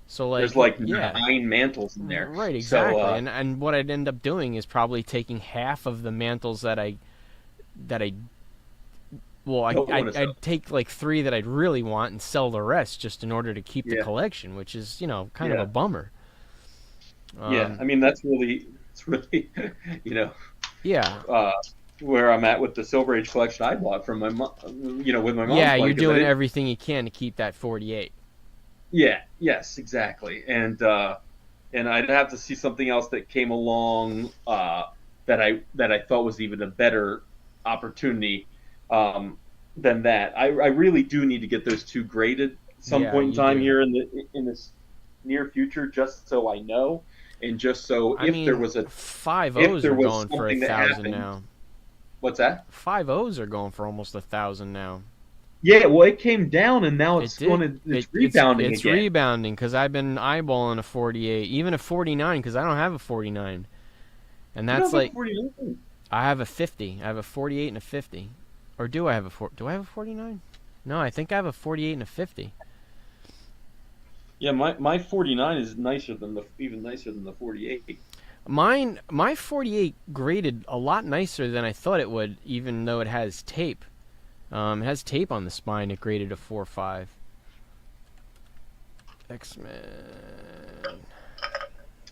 So
there's
like,
like
yeah,
nine mantles in there.
right,
So
exactly. And what I'd end up doing is probably taking half of the mantles that I well,
don't want to sell.
I'd take like 3 that I'd really want and sell the rest just in order to keep the
Yeah,
collection, which is, kind of a
yeah,
bummer.
yeah.
Um,
I mean, it's really, you know,
yeah.
uh, where I'm at with the Silver Age collection I bought from my mom, with my mom's
Yeah,
money
you're
because I
doing
didn't.
everything you can to keep that 48.
Yeah, yes, exactly. And I'd have to see something else that came along that I thought was even a better opportunity than that. I really do need to get those two graded at some
Yeah,
point in
you
time
do.
here in this near future, just so I know, and just so
I mean, five
if
O's
there
are
was
going for a
something that
thousand
happened.
now.
What's that?
Five O's are going for almost 1,000 now.
Yeah, well, it came down and now
It
it's going
did.
to it's
It's
rebounding
it's
again.
rebounding because I've been eyeballing a 48, even a 49 because I don't have a 49, and
You
that's
don't have a
like
49.
I have a 50. I have a 48 and a 50, or do I have a four? Do I have a 49? No, I think I have a 48 and a 50.
Yeah, my 49 is even nicer than the 48.
My 48 graded a lot nicer than I thought it would, even though it has tape. It has tape on the spine. It graded a 4.5. X-Men.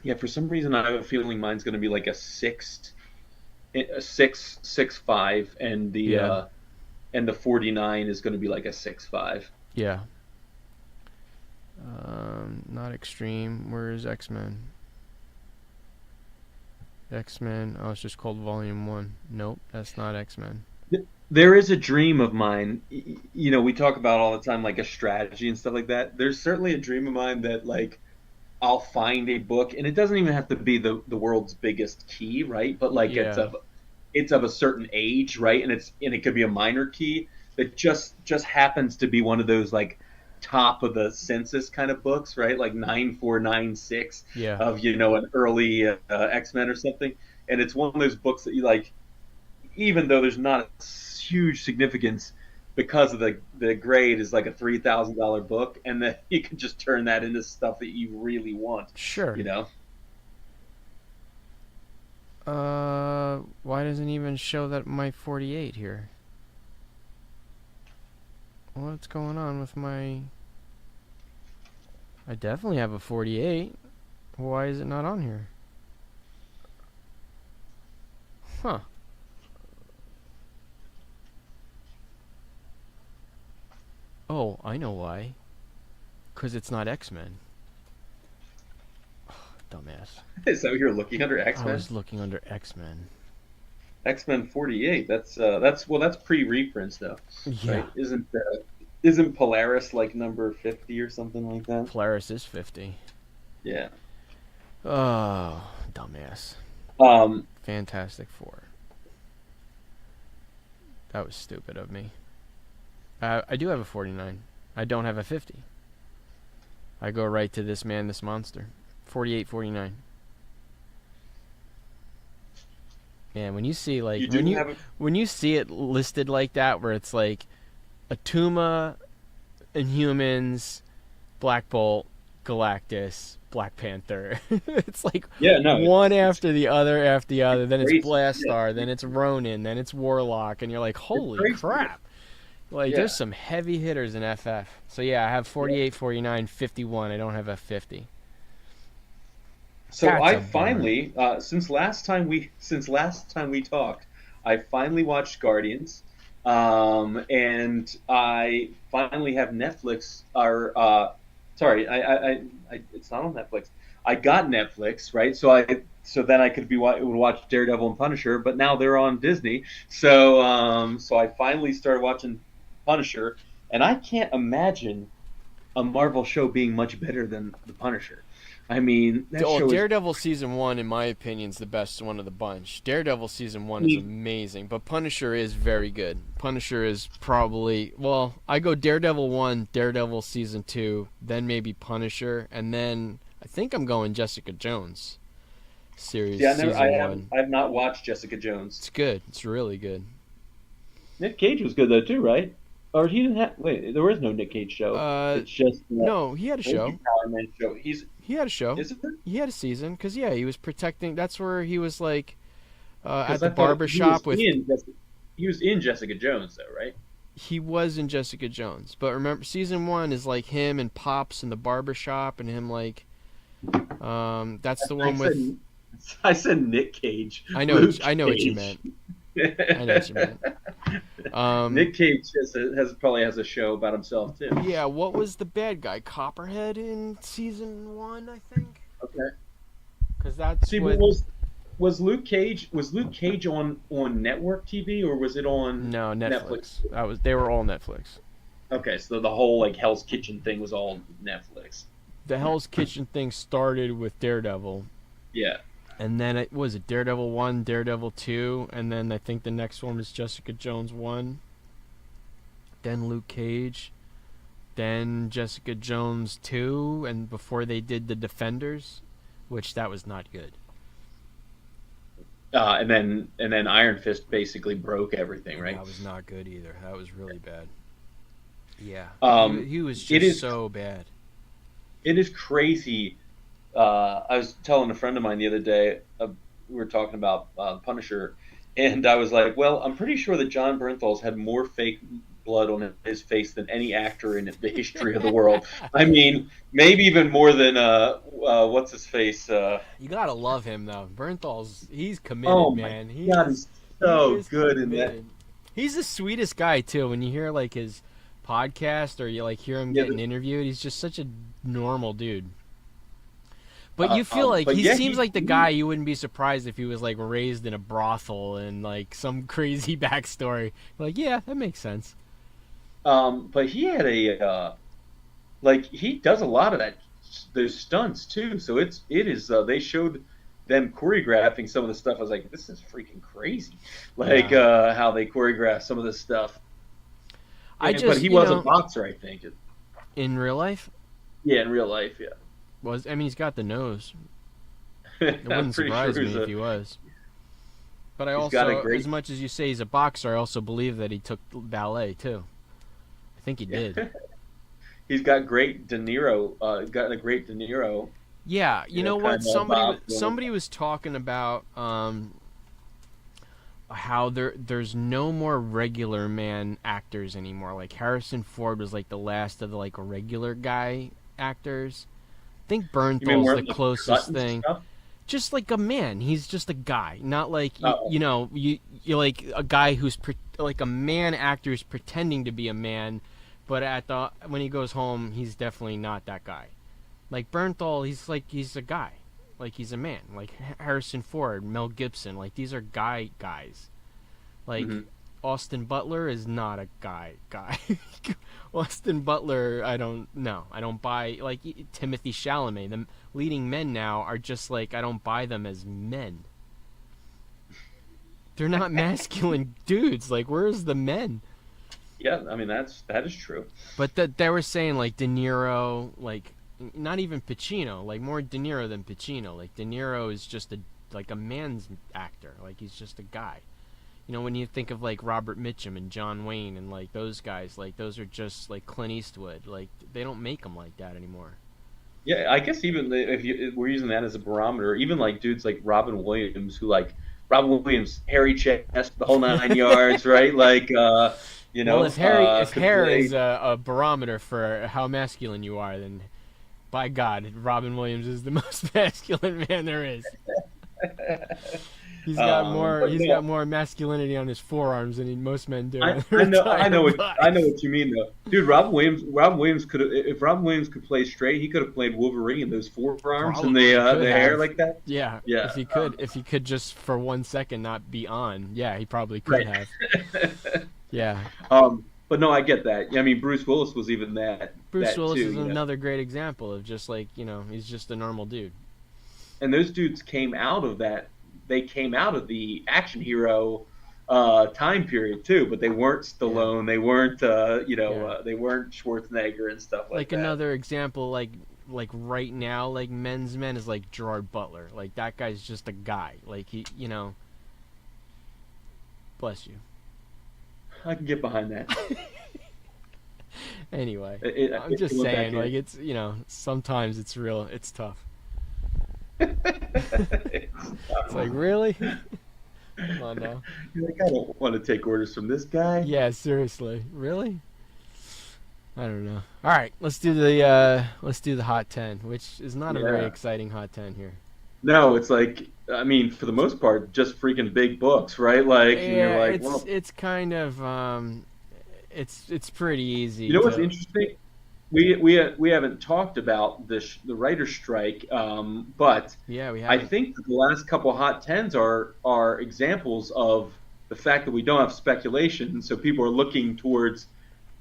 Yeah, for some reason I have a feeling mine's going to be like a six five, and
Yeah,
the 49 is going to be like a 6.5.
yeah. Not extreme. Where is X-Men? X-Men. Oh, it's just called Volume 1. Nope, that's not X-Men.
There is a dream of mine. We talk about all the time like a strategy and stuff like that. There's certainly a dream of mine that like I'll find a book, and it doesn't even have to be the world's biggest key, right? But like
Yeah.
it's of a certain age, right? And it could be a minor key that just happens to be one of those like top of the census kind of books, right? Like 9496
Yeah.
of an early X-Men or something. And it's one of those books that you like, even though there's not a huge significance because of the grade is like a $3,000 book, and then you can just turn that into stuff that you really want,
Sure.
you know.
Why doesn't it even show that my 48 here? What's going on with my... I definitely have a 48. Why is it not on here? Huh. Oh, I know why. 'Cause it's not X-Men. Dumbass.
Is that what you're looking under
I
X-Men?
was looking under X-Men.
X-Men 48. That's pre-reprints though,
Yeah.
right? Isn't Polaris like number 50 or something like that?
Polaris is 50.
Yeah.
Oh, dumbass.
Um,
Fantastic Four. That was stupid of me. I do have a 49. I don't have a 50. I go right to this man, this monster. 48, 49. Man, when you see like
you do have a,
when you see it listed like that, where it's like Atuma, Inhumans, Black Bolt, Galactus, Black Panther. It's like
yeah, no,
one after the other after the other. Then it's
crazy.
Blastar,
Yeah.
then it's Ronin, then it's Warlock, and you're like, holy
crazy.
crap. Like,
Yeah.
there's some heavy hitters in FF. So yeah, I have 48, 49, 51. I don't have a 50.
So
That's
I
a bummer.
finally, since last time we talked, I finally watched Guardians, and I finally have Netflix. Sorry, it's not on Netflix. I got Netflix, right? So then I would watch Daredevil and Punisher, but now they're on Disney. So I finally started watching Punisher, and I can't imagine a Marvel show being much better than the Punisher. I mean, that show is
Daredevil Season 1, in my opinion, is the best one of the bunch. Daredevil Season 1 is amazing, but Punisher is very good. Punisher is probably... Well, I go Daredevil 1, Daredevil Season 2, then maybe Punisher, and then I think I'm going Jessica Jones series Season 1.
I've not watched Jessica Jones.
It's good. It's really good.
Nick Cage was good, though, too, right? Or he didn't have... Wait, there was no Nick Cage show. It's just...
No, he had a show.
Power Man show.
He had a show.
Is it?
He had a season, because, yeah, he was protecting... That's where he was, like, at
'Cause
the barber shop with...
He was in Jessica Jones, though, right?
He was in Jessica Jones. But remember, Season 1 is, like, him and Pops in the barber shop, and him, like... that's the one with...
I said Nick Cage.
I know what you meant. I know what you meant.
Nick Cage probably has a show about himself, too.
Yeah, what was the bad guy? Copperhead in Season 1, I think?
Okay.
Because that's what...
Was Luke Cage on network TV, or was it on
Netflix? They were all Netflix.
Okay, so the whole like Hell's Kitchen thing was all Netflix.
The Hell's Kitchen thing started with Daredevil.
Yeah.
And then it was Daredevil 1, Daredevil 2, and then I think the next one was Jessica Jones 1. Then Luke Cage. Then Jessica Jones 2, and before they did The Defenders, which that was not good.
And then Iron Fist basically broke everything, right?
That was not good either. That was really bad. Yeah. He was so bad.
It is crazy. I was telling a friend of mine the other day, we were talking about Punisher, and I was like, well, I'm pretty sure that John Bernthal's had more fake blood on his face than any actor in the history of the world. I mean, maybe even more than, what's his face?
You gotta love him, though. He's committed, man.
God, he's so good in that.
He's the sweetest guy, too. When you hear, like, his podcast or you, like, hear him getting interviewed, he's just such a normal dude. But you feel like he seems like the guy you wouldn't be surprised if he was like raised in a brothel and like some crazy backstory. Like, yeah, that makes sense.
But he had he does a lot of those stunts too. So it is they showed them choreographing some of the stuff. I was like, this is freaking crazy. How they choreograph some of this stuff. But he was a boxer, I think.
In real life?
Yeah, in real life, yeah.
I mean, he's got the nose. It
I'm
wouldn't
pretty
surprise
sure
me if he was. But I
he's got a
also,
great.
as much as you say he's a boxer, I also believe that he took ballet too. I think he did.
He's got great De Niro. Got a great De Niro.
Yeah, you know
Kind
what?
of Bob.
Somebody was talking about how there's no more regular man actors anymore. Like Harrison Ford was like the last of the like regular guy actors. I think
You mean
Bernthal's
more
the
like cut
closest
and
thing.
stuff?
Just like a man. He's just a guy, not like
Oh,
you like a guy who's like a man actor who's pretending to be a man, but when he goes home, he's definitely not that guy. Like Bernthal, he's a guy, like he's a man. Like Harrison Ford, Mel Gibson, like these are guys. Like
hmm
Austin Butler is not a guy. Austin Butler, I don't buy. Like Timothy Chalamet, the leading men now are just like I don't buy them as men. They're not masculine dudes. Like where's the men?
yeah. I mean that is true.
But they were saying like De Niro, like not even Pacino, like more De Niro than Pacino. Like De Niro is just a man's actor. Like he's just a guy. You know, when you think of like Robert Mitchum and John Wayne and like those guys, like those are just like Clint Eastwood. Like they don't make them like that anymore.
Yeah, I guess even if we're using that as a barometer, even like dudes like Robin Williams, who like Robin Williams, hairy chest, the whole 9 yards, right? Like,
Well, if
could
hair
play.
is a barometer for how masculine you are, then by God, Robin Williams is the most masculine man there is.
But
He's got
no,
more masculinity on his forearms than most men do on
I
their
know,
entire
I know
bodies.
what you mean though, dude. Robin Williams could have, if Robin Williams could play straight, he could have played Wolverine. Those forearms and
Probably could
the hair
have.
like that.
Yeah,
Yeah,
if he could just for 1 second not be on. Yeah, he probably could
right.
have. Yeah.
But no, I get that. I mean, Bruce Willis was even
Bruce
that
Willis
too,
is another great example of just like, he's just a normal dude.
And those dudes came out of that. They came out of the action hero time period too, but they weren't
Yeah.
Stallone. They weren't
Yeah.
they weren't Schwarzenegger and stuff like
Like
that.
another example like right now like men's men is like Gerard Butler. Like that guy's just a guy. Like bless you.
I can get behind that.
Anyway,
It,
I'm
it
just
went back
saying like
in.
it's, sometimes it's tough. It's like, really? Come on now.
You're like, I don't want to take orders from this guy.
Yeah, seriously. Really? I don't know. All right, let's do the hot 10, which is not a very
Yeah.
exciting hot 10 here.
No, it's like, I mean, for the most part, just freaking big books, right? Like, and you're
Yeah,
like,
it's
well,
it's kind of it's pretty easy
you know what's
to.
interesting? We haven't talked about the writer's strike, but
Yeah, we
I
haven't.
think that the last couple hot tens are examples of the fact that we don't have speculation, so people are looking towards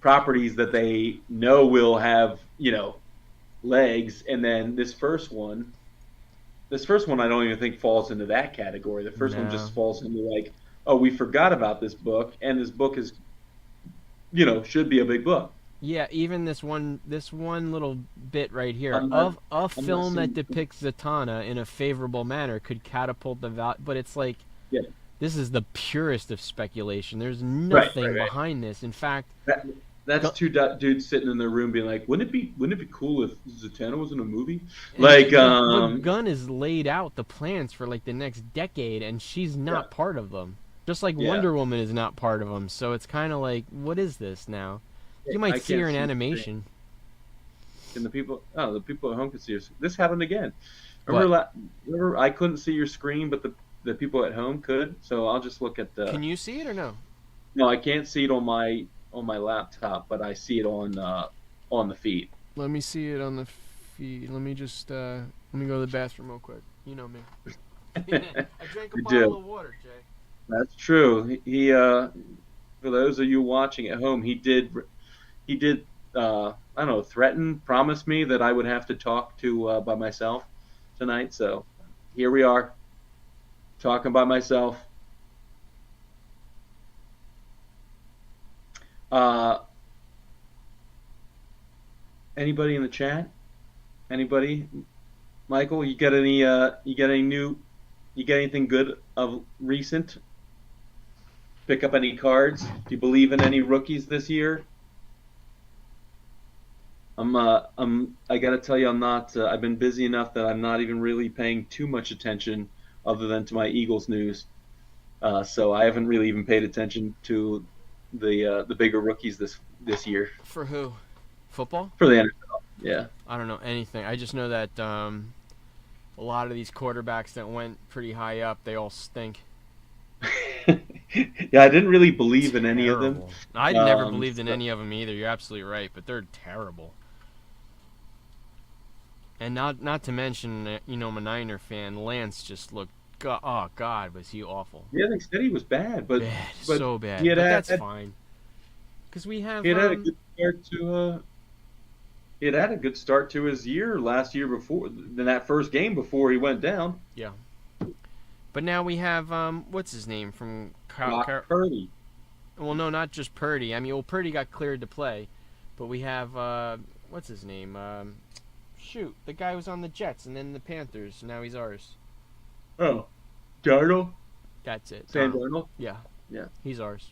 properties that they know will have legs, and then this first one I don't even think falls into that category. The first one
No.
just falls into like, oh, we forgot about this book, and this book is should be a big book.
Yeah, even this one little bit right here
I'm not
of a
I'm not
film that
seeing.
depicts Zatanna in a favorable manner could catapult the value, but it's like
Yeah,
this is the purest of speculation. There's
right,
nothing
right, right.
behind this. In fact,
That that's
Gu-
two dudes sitting in their room being like, wouldn't it be cool if Zatanna was in a movie?
and
Like,
but Gunn has laid out the plans for like the next decade, and she's
yeah,
not part of them. Just like
yeah.
Wonder Woman is not part of them. So it's kind of like, what is this now? You might
I
see her
can't
in
see the screen.
animation,
And the people at home can see us. This happened again. Remember,
but
remember I couldn't see your screen, but the people at home could. So I'll just look at the.
can you see it or no?
No, I can't see it on my laptop, but I see it on the feed.
Let me see it on the feed. Let me just let me go to the bathroom real quick. You know me. I drank a
You
bottle
do.
of water, Jay.
That's true. For those of you watching at home, he did I don't know, threaten, promise me that I would have to talk to by myself tonight. So here we are, talking by myself. Uh, Anybody in the chat? Anybody? Michael, you got anything good of recent? Pick up any cards? Do you believe in any rookies this year? I gotta tell you, I'm not. I've been busy enough that I'm not even really paying too much attention, other than to my Eagles news. So I haven't really even paid attention to the bigger rookies this year
For who? Football?
for the NFL. Yeah.
I don't know anything. I just know that a lot of these quarterbacks that went pretty high up, they all stink.
Yeah, I didn't really believe in any of them.
Terrible. I never
Um,
believed in
so-
any of them either. You're absolutely right, but they're terrible. And not to mention, I'm a Niner fan. Lance just looked. Oh God, was he awful?
yeah, they said he was bad, but
Bad,
but
so bad.
he had
But
had-
that's fine. Because we have.
he had had a good start to. He had had a good start to his year last year before in that first game before he went down.
But now we have what's his name from
Brock Purdy.
Well, no, not just Purdy. I mean, well, Purdy got cleared to play, but we have what's his name? Shoot, the guy was on the Jets and then the Panthers. Now he's ours.
Oh, Darnold.
That's it.
Sam
Donald.
Darnold.
Yeah.
Yeah.
He's ours.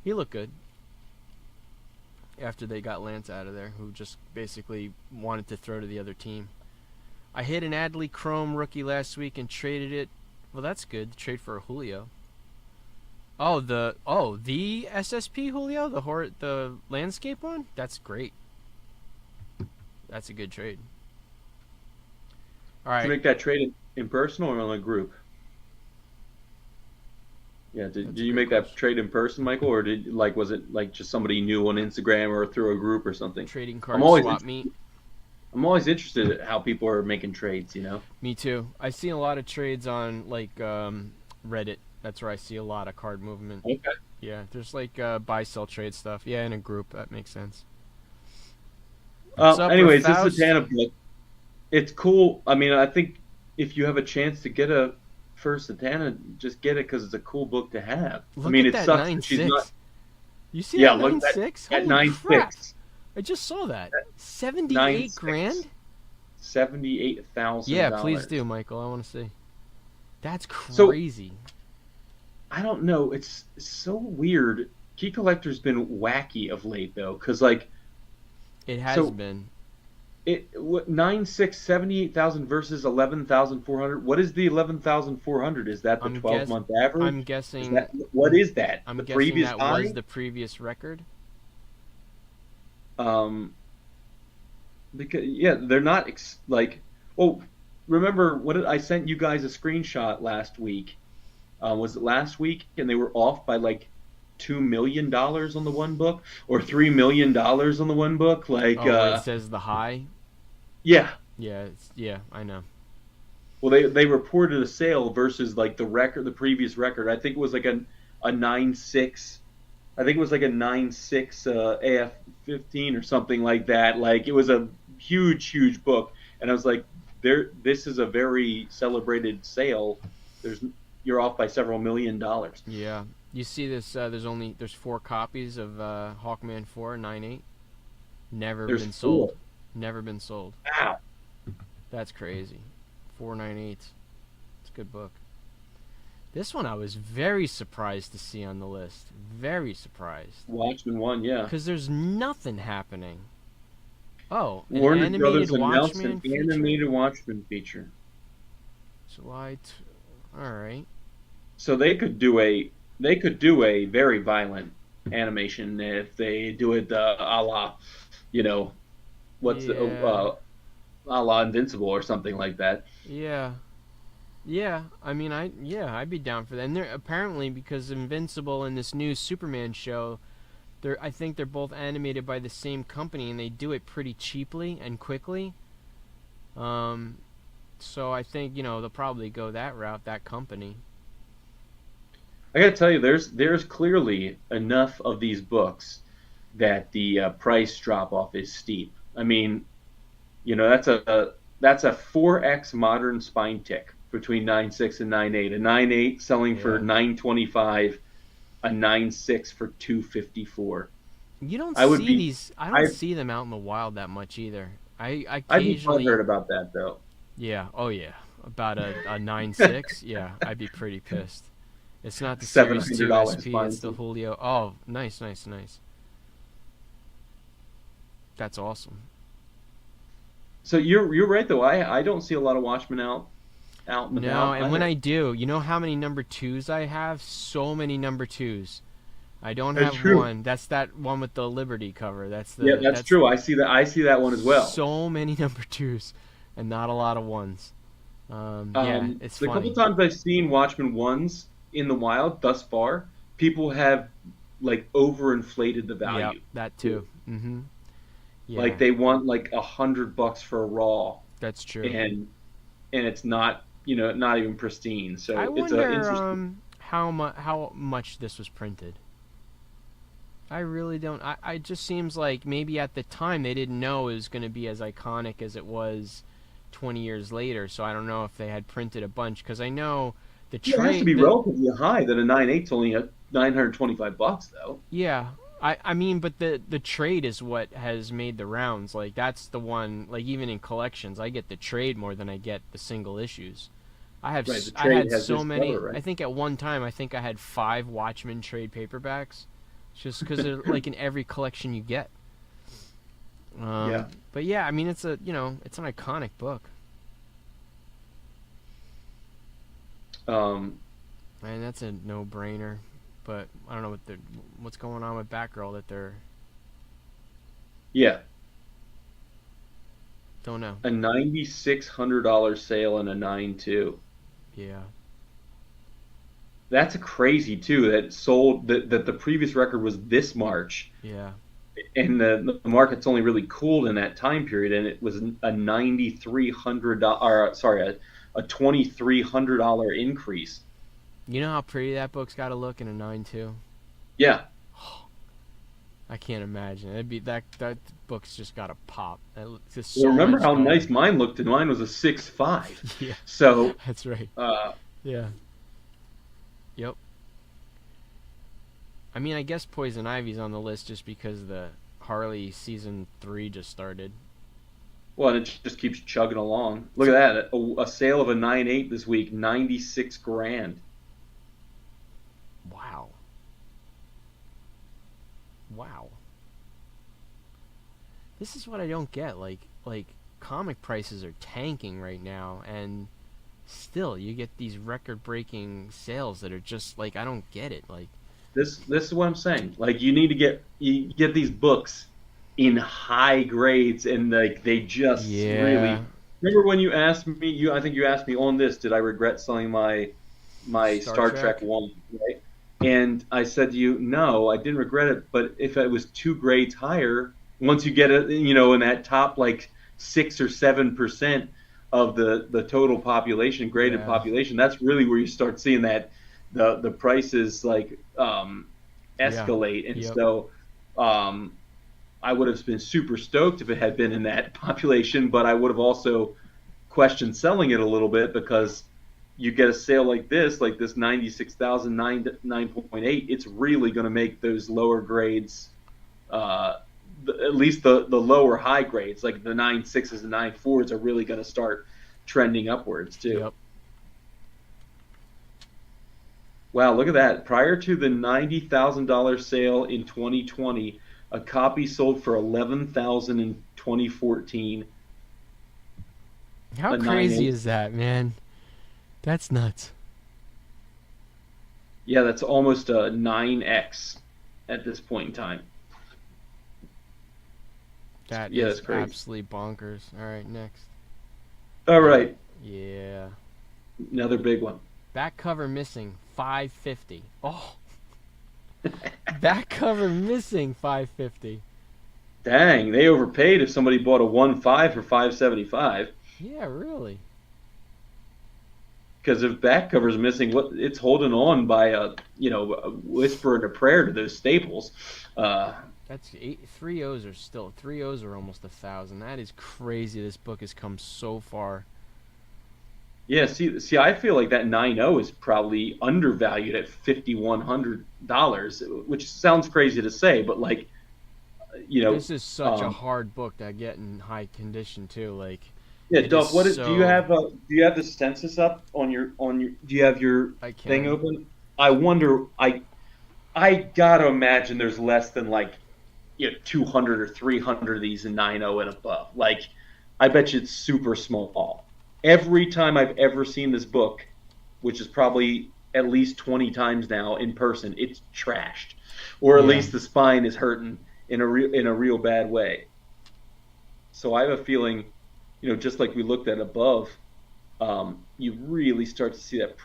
He looked good. After they got Lance out of there, who just basically wanted to throw to the other team. I hit an Adley Chrome rookie last week and traded it. Well, that's good. To trade for a Julio. Oh, the SSP Julio, the landscape one. That's great. That's a good trade. All
Did you
right.
make that trade in person or on a group? Yeah, did
That's a
you
great
make that trade in person, Michael, or was it like just somebody you knew on Instagram or through a group or something?
Trading
I'm
card
always
swap meet.
I'm always interested in how people are making trades, you know?
Me too. I see a lot of trades on Reddit. That's where I see a lot of card movement.
Okay.
Yeah, there's buy sell trade stuff. Yeah, in a group that makes sense.
Anyways, this
Faust?
Satana book, it's cool. I mean, I think if you have a chance to get a first Satana, just get it because it's a cool book to have.
Look
I mean,
at
it
that
sucks
9.6.
that she's not.
You see
Yeah,
that
look at
9.6?
At
Holy
9.6.
crap! I just saw that. 78
9.6.
grand?
$78,000.
Yeah, please do, Michael. I want to see. That's
So-
crazy.
I don't know. It's so weird. Key Collector's been wacky of late, though, because
It has
so-
been.
78,000 versus 11,400. What is the 11,400? Is that the
I'm
12-month average?
I'm guessing.
What is that?
I'm
the
guessing
previous
that
high?
was the previous record.
Because they're not well. Remember I sent you guys a screenshot last week? Was it last week? And they were off by $2 million on the one book, or $3 million on the one book.
Where it says the high.
Yeah.
Yeah, I know.
Well, they reported a sale versus the previous record. I think it was a 9.6. I think it was a 9.6 AF-15 or something like that. It was a huge book, and I was like, this is a very celebrated sale. You're off by several $1 million.
Yeah. You see this? There's 4 copies of Hawkman 4 9.8.
There's
Been
4.
sold. Never been sold.
Wow.
That's crazy. 4 9.8. It's a good book. This one I was very surprised to see on the list. Very surprised.
Watchmen 1, yeah.
Because there's nothing happening. Oh, an
Warner
animated
Brothers announced
Watchmen
an
feature?
animated Watchmen feature.
Alright.
So they could do a very violent animation if they do it a la, a la Invincible or something like that.
Yeah. Yeah, I mean, I'd be down for that. And they're apparently, because Invincible and this new Superman show, I think they're both animated by the same company, and they do it pretty cheaply and quickly. So I think they'll probably go that route, that company.
I gotta tell you, there's clearly enough of these books that the price drop off is steep. I mean, that's a 4x modern spine tick between 9.6 and 9.8. A 9.8 selling for $925, a 9.6 for $254.
You don't
I would
see
be
these. I don't
I
see them out in the wild that much either. I
I'd be
occasionally.
butthurt about that though.
Yeah. Oh yeah. About a 9.6. Yeah, I'd be pretty pissed. It's not the
Seven
Series
hundred
2
dollars
SP.
fine.
It's the Julio. Oh, nice, nice, nice. That's awesome.
So you're right though. I don't see a lot of Watchmen out and
No,
about
and when
either.
I do, you know how many number twos I have? So many number twos. I don't
That's
have
true.
one. That's that one with the Liberty cover.
Yeah, that's
That's
true. I see that one as well.
so many number twos, and not a lot of ones. Yeah, it's
The couple
funny.
times I've seen Watchmen ones in the wild thus far, people have like overinflated the
Yep,
value.
that too.
Like
Yeah,
they want like $100 for a raw,
that's true.
and it's not not even pristine.
I
So it's a
wonder
interesting.
how much this was printed. I really don't. I it just seems like maybe at the time they didn't know it was going to be as iconic as it was 20 years later. So I don't know if they had printed a bunch because I know the
Yeah, it has to
trade
be
the
relatively high that a 9.8's only at $925 though.
yeah. I mean, but the trade is what has made the rounds. Like that's the one. Like even in collections, I get the trade more than I get the single issues.
Right, the
I
trade
had
has
so
this cover,
many. I
right?
think at one time I think I had 5 Watchmen trade paperbacks, just because they're like in every collection you get.
Yeah.
But yeah, I mean it's it's an iconic book,
Um,
and that's a no brainer. But I don't know what's going on with Batgirl that they're
yeah,
don't know.
a $9,600 sale and a 9.2.
Yeah,
That's a crazy too. That sold that the previous record was this March,
yeah.
and the market's only really cooled in that time period, and it was a $9,300 or sorry a $2,300 increase.
You know how pretty that book's got to look in a 9.2.
Yeah.
I can't imagine. It'd be that book's just got to pop. That looks just
Well,
so
remember
much
how
better.
nice mine looked, and mine was a 6.5.
Yeah,
So,
that's right.
uh,
Yeah. Yep. I mean, I guess Poison Ivy's on the list just because the Harley season 3 just started.
well, it just keeps chugging along. Look at that, a sale of a 9.8 this week, 96 grand.
Wow. Wow. This is what I don't get. Like comic prices are tanking right now, and still you get these record-breaking sales that are just like I don't get it. Like
This is what I'm saying. Like you get these books in high grades, and like they just
yeah,
really. Remember when you asked me? I think you asked me on this. Did I regret selling my
Star
Star Trek
Trek.
one? Right. And I said to you, no, I didn't regret it. But if it was 2 grades higher, once you get it, in that top like 6 or 7% of the total population, graded
Yeah.
population, that's really where you start seeing that the prices like
Yeah.
escalate. And
Yep.
so I would have been super stoked if it had been in that population, but I would have also questioned selling it a little bit because you get a sale like this 96,000 9.8, it's really going to make those lower grades, uh, at least the lower high grades, like the 9.6s and 9.4s, are really going to start trending upwards too.
Yep.
Wow, look at that. Prior to the $90,000 sale in 2020, a copy sold for 11,000 in 2014,
How
a
crazy
9.8.
is that, man? That's nuts.
Yeah, that's almost a 9x at this point in time.
That
Yeah,
is
that's crazy.
absolutely bonkers. All right, next.
All
Yeah.
right,
Yeah.
another big one.
Back cover missing 550. Oh, back cover missing 550.
Dang, they overpaid if somebody bought a 1.5 for 575.
Yeah, really.
Because if back cover's missing, what it's holding on by a whisper and a prayer to those staples. Uh,
That's eight. Three O's are still 3 O's are almost 1,000. That is crazy. This book has come so far.
yeah, see, I feel like that 9.0 is probably undervalued at $5,100, which sounds crazy to say, but like you know,
This is such a hard book to get in high condition too. Like
yeah,
it is
Duff. Do you
so.
have? Do you have the census up on your? Do you have your
I
thing
can.
open? I wonder. I gotta imagine there's less than like 200 or 300 of these in 9.0 and above. Like, I bet you it's super small. Every time I've ever seen this book, which is probably at least 20 times now in person, it's trashed, or at
Yeah.
least the spine is hurting in a real bad way. So I have a feeling, just like we looked at above, you really start to see that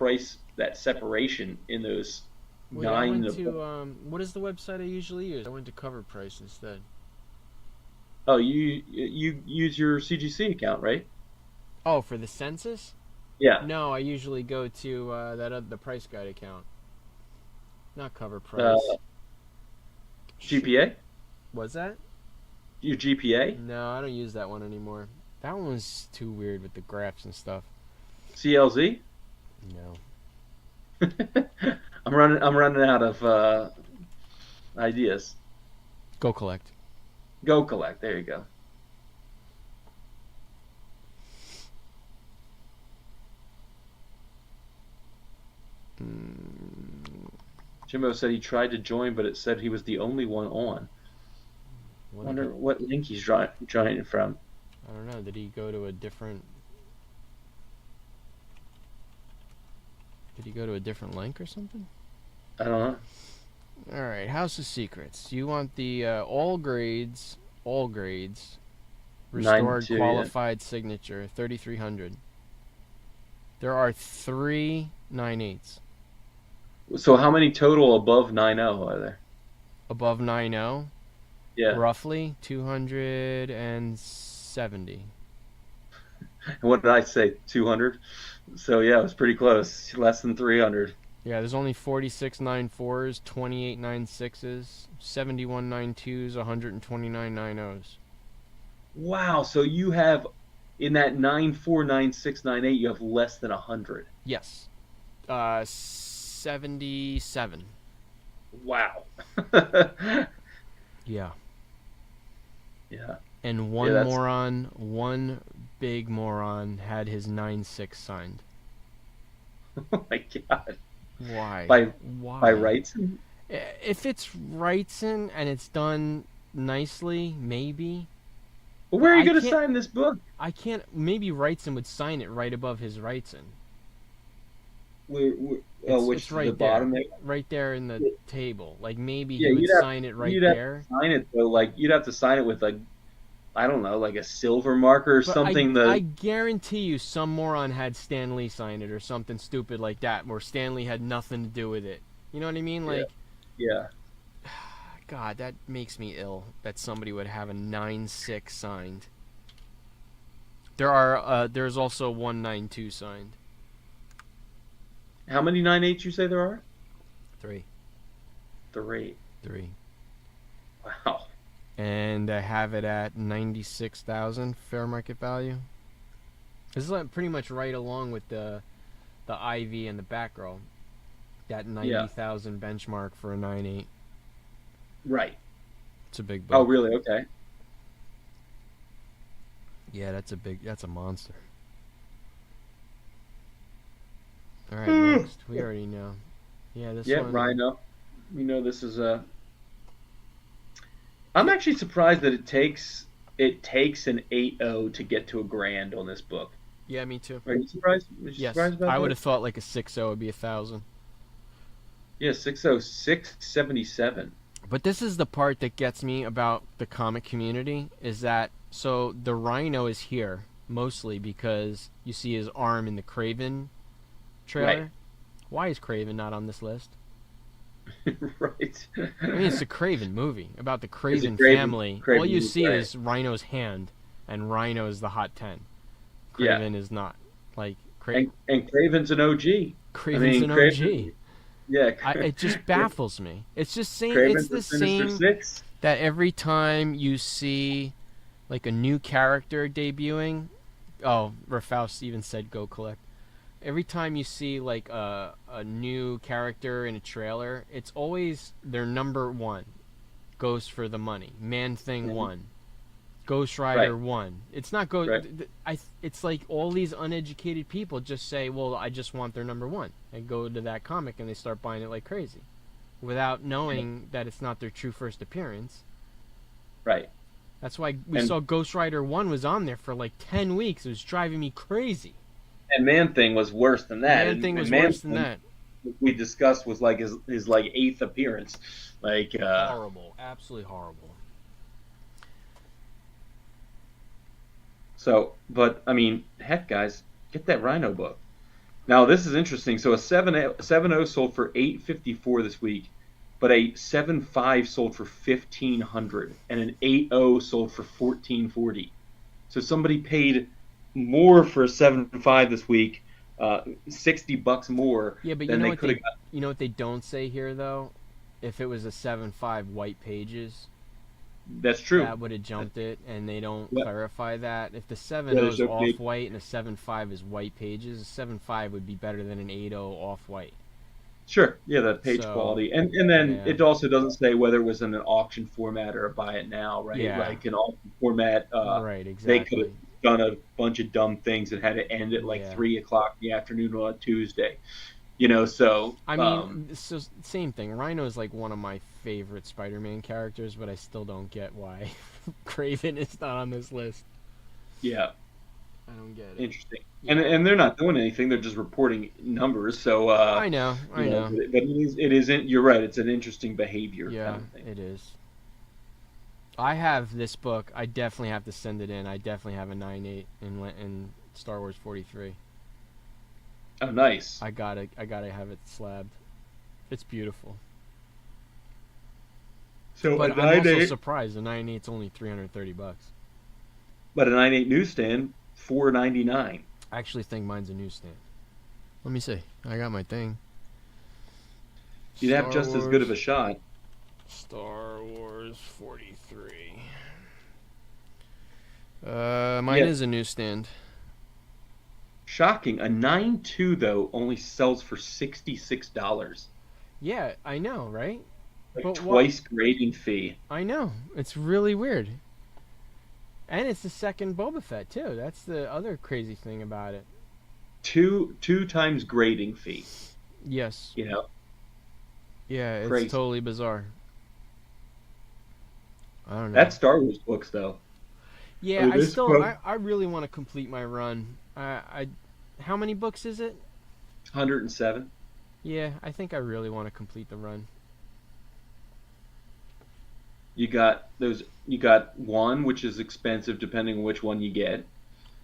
that separation in those
Wait, I
nine and
went
above.
to what is the website I usually use? I went to Cover Price instead.
Oh, you use your CGC account, right?
Oh, for the census?
Yeah.
No, I usually go to the Price Guide account, not Cover
Uh,
Price. Shit.
GPA?
Was that?
Your GPA?
No, I don't use that one anymore. That one was too weird with the graphs and stuff.
CLZ?
No.
I'm running out of ideas.
Go Collect.
Go Collect. There you go. Jimbo said he tried to join, but it said he was the only one on. Wonder what link he's joining from.
I don't know. Did he go to a different? Did he go to a different link or something?
I don't know.
All right, House of Secrets. You want the all grades, restored
9.2,
qualified signature, 3,300. There are 3 9/8s.
yeah. So how many total above 9.0 are there?
Above 9.0,
Yeah.
roughly 270.
And what did I say? 200? So yeah, it was pretty close. Less than 300.
Yeah, there's only 46 9.4s, 28 9.6s, 71 9.2s, 129 9.0s.
Wow. So you have in that 9.4, 9.6, 9.8, you have less than 100.
Yes. 77.
Wow.
Yeah.
Yeah.
And one big moron had his 9.6 signed.
Oh my God.
Why?
By
Why?
Wrightson?
If it's Wrightson and it's done nicely, maybe.
Well, where are you
I
going to
can't-
sign this book?
I can't. Maybe Wrightson would sign it right above his Wrightson.
Which
It's
is
right
the bottom there?
right there in the table. Like maybe he
Yeah,
would sign it right
you'd have
there.
to sign it though. Like you'd have to sign it with I don't know, like a silver marker or
But
something.
I guarantee you some moron had Stan Lee sign it or something stupid like that, where Stan Lee had nothing to do with it. You know what I mean? Like,
Yeah.
God, that makes me ill that somebody would have a 9.6 signed. There's also 1.92 signed.
How many 9.8s you say there are?
3.
3. Wow.
And I have it at 96,000 fair market value. This is like pretty much right along with the Ivy and the Batgirl. That 90,000 benchmark for a 9.8.
Right.
It's a big book.
Oh, really? Okay.
Yeah, that's a monster. All right, next. We already know. Yeah, this one.
Rhino. We know this is a. I'm actually surprised that it takes an 8.0 to get to a grand on this book.
Yeah, me too.
Are you surprised?
Yes,
surprised about
I
that?
would have thought like a 6.0 would be 1,000.
Yeah, 60677.
But this is the part that gets me about the comic community is that so the Rhino is here mostly because you see his arm in the Craven trailer.
Right.
Why is Craven not on this list?
Right.
I mean, it's a Craven movie about the Craven
Craven-
family.
Craven
All you
movie,
see
right.
is Rhino's hand, and Rhino is the hot 10. Craven is not. Like,
And Craven's an OG.
Craven's an
Craven-
OG.
Yeah.
It just baffles me. It's just saying
Craven's
it's the
Sinister
same
Six.
that every time you see like a new character debuting, Rafaus even said go collect. Every time you see like a new character in a trailer, it's always their number one. goes for the money. Man Thing
Mhm.
1. Ghost Rider
Right.
1. It's not go.
Right.
It's like all these uneducated people just say, "Well, I just want their number 1." And go to that comic and they start buying it like crazy, without knowing that it's not their true first appearance.
Right.
That's why we
And
saw Ghost Rider 1 was on there for like 10 weeks. It was driving me crazy.
and Man Thing was worse than that.
Man Thing
And
was
Man
worse than
Thing,
that.
we discussed, was like his like eighth appearance. Like
Horrible. Absolutely horrible.
so, but I mean, heck, guys, get that Rhino book. Now this is interesting. So a 7.0 sold for 854 this week, but a 7.5 sold for 1,500, and an 8.0 sold for 1,440. So somebody paid more for a 7.5 this week, $60 more
Yeah, but
than they could have got.
you know what they don't say here though? If it was a 7.5 white pages,
That's true.
that would have jumped it, and they don't
Yeah.
clarify that. If the
Yeah,
7.0
there's
is
no
off
big.
white and a 7.5 is white pages, a 7.5 would be better than an 8.0 off white.
Sure, yeah, that page
So,
quality, and then
yeah,
it also doesn't say whether it was in an auction format or a buy it now, right?
yeah,
Like an auction format,
right,
they could have
exactly.
done a bunch of dumb things and had it end at like
Yeah.
3 o'clock in the afternoon on a Tuesday, you know. So
I mean, so same thing. Rhino is like one of my favorite Spider-Man characters, but I still don't get why Craven is not on this list.
yeah,
I don't get it.
interesting. And
Yeah,
and they're not doing anything; they're just reporting numbers. So
I know,
you
I
know,
know.
but it isn't. You're right; it's an interesting behavior kind
Yeah,
of thing.
it is. I have this book. I definitely have to send it in. I definitely have a 9.8 in Star Wars 43.
Oh, nice.
I gotta have it slabbed. It's beautiful.
So a
But I'm also
9.8,
surprised the 9.8's only $330.
but a 9.8 newsstand, 4.99.
I actually think mine's a newsstand. Let me see. I got my thing.
You'd have
Star
just as good of
Wars.
a shot.
Star Wars 43. Mine
Yeah,
is a newsstand.
shocking. A 9.2 though only sells for $66,
Yeah, I know, right?
like
But what?
twice grading fee.
I know. It's really weird. And it's the second Boba Fett too. That's the other crazy thing about it.
Two times grading fee.
Yes.
You know,
Yeah, it's
crazy.
totally bizarre. I don't know.
That's Star Wars books though. I
Yeah,
mean, this quote,
I really want to complete my run. How many books is it?
107.
Yeah, I think I really want to complete the run.
You got those. You got one, which is expensive depending on which one you get.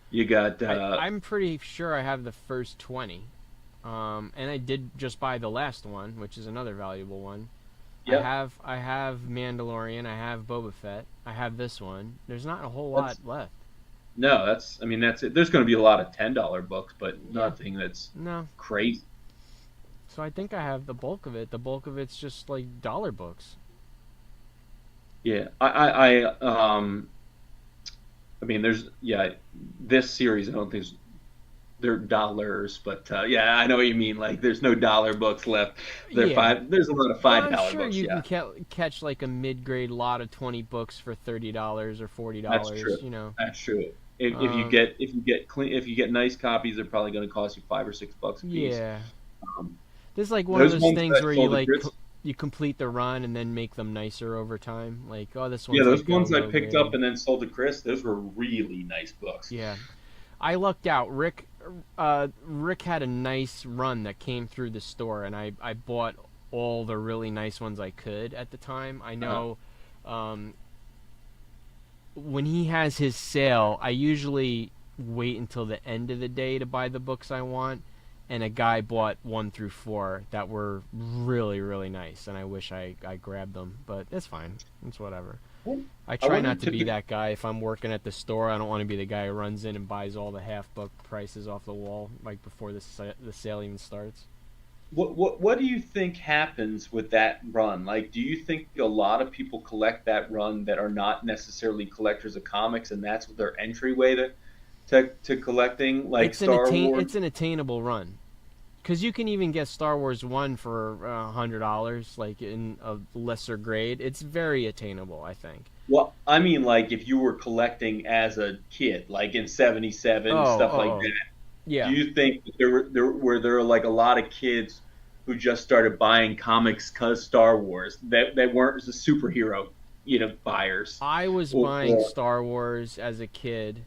You got
I'm pretty sure I have the first 20. And I did just buy the last one, which is another valuable one.
yep.
I have Mandalorian, I have Boba Fett, I have this one. There's not a whole lot
That's
left.
no. That's, I mean, that's it. There's going to be a lot of $10 books, but
Yeah,
nothing that's
no.
crazy.
So I think I have the bulk of it. The bulk of it's just like dollar books.
Yeah, I mean, there's, yeah, this series. I don't think they're dollars, but yeah, I know what you mean. Like, there's no dollar books left. They're
Yeah.
five. There's a lot of
Well,
five
I'm
dollar
sure
books.
you can
Yeah,
catch like a mid-grade lot of 20 books for $30 or forty
that's
dollars.
true. That's true.
Um,
If you get nice copies, they're probably going to cost you $5 or $6 a piece.
yeah.
Um,
This is like one of
those
those
ones
things
that
where
sold at Chris,
you complete the run and then make them nicer over time. Like, oh, this
yeah,
one's
those
like a
ones I
low
picked up
grade.
and then sold to Chris, those were really nice books.
Yeah. I lucked out. Rick had a nice run that came through the store, and I bought all the really nice ones I could at the time. I
Uh,
know, um, when he has his sale, I usually wait until the end of the day to buy the books I want. And a guy bought 1 through 4 that were really, really nice, and I wish I grabbed them, but it's fine. It's whatever. I
I
try
wonder
not to be
typically
that guy. If I'm working at the store, I don't want to be the guy who runs in and buys all the half book prices off the wall like before the sale even starts.
what do you think happens with that run? Like, do you think a lot of people collect that run that are not necessarily collectors of comics, and that's their entryway to collecting like Star Wars?
It's an attainable run. Because you can even get Star Wars 1 for $100, like in a lesser grade. It's very attainable, I think.
Well, I mean, like if you were collecting as a kid, like in
Oh,
'77, stuff like
oh,
that. Do
yeah.
you think that there were like a lot of kids who just started buying comics because Star Wars that weren't the superhero, buyers,
I was buying
or
Star Wars as a kid.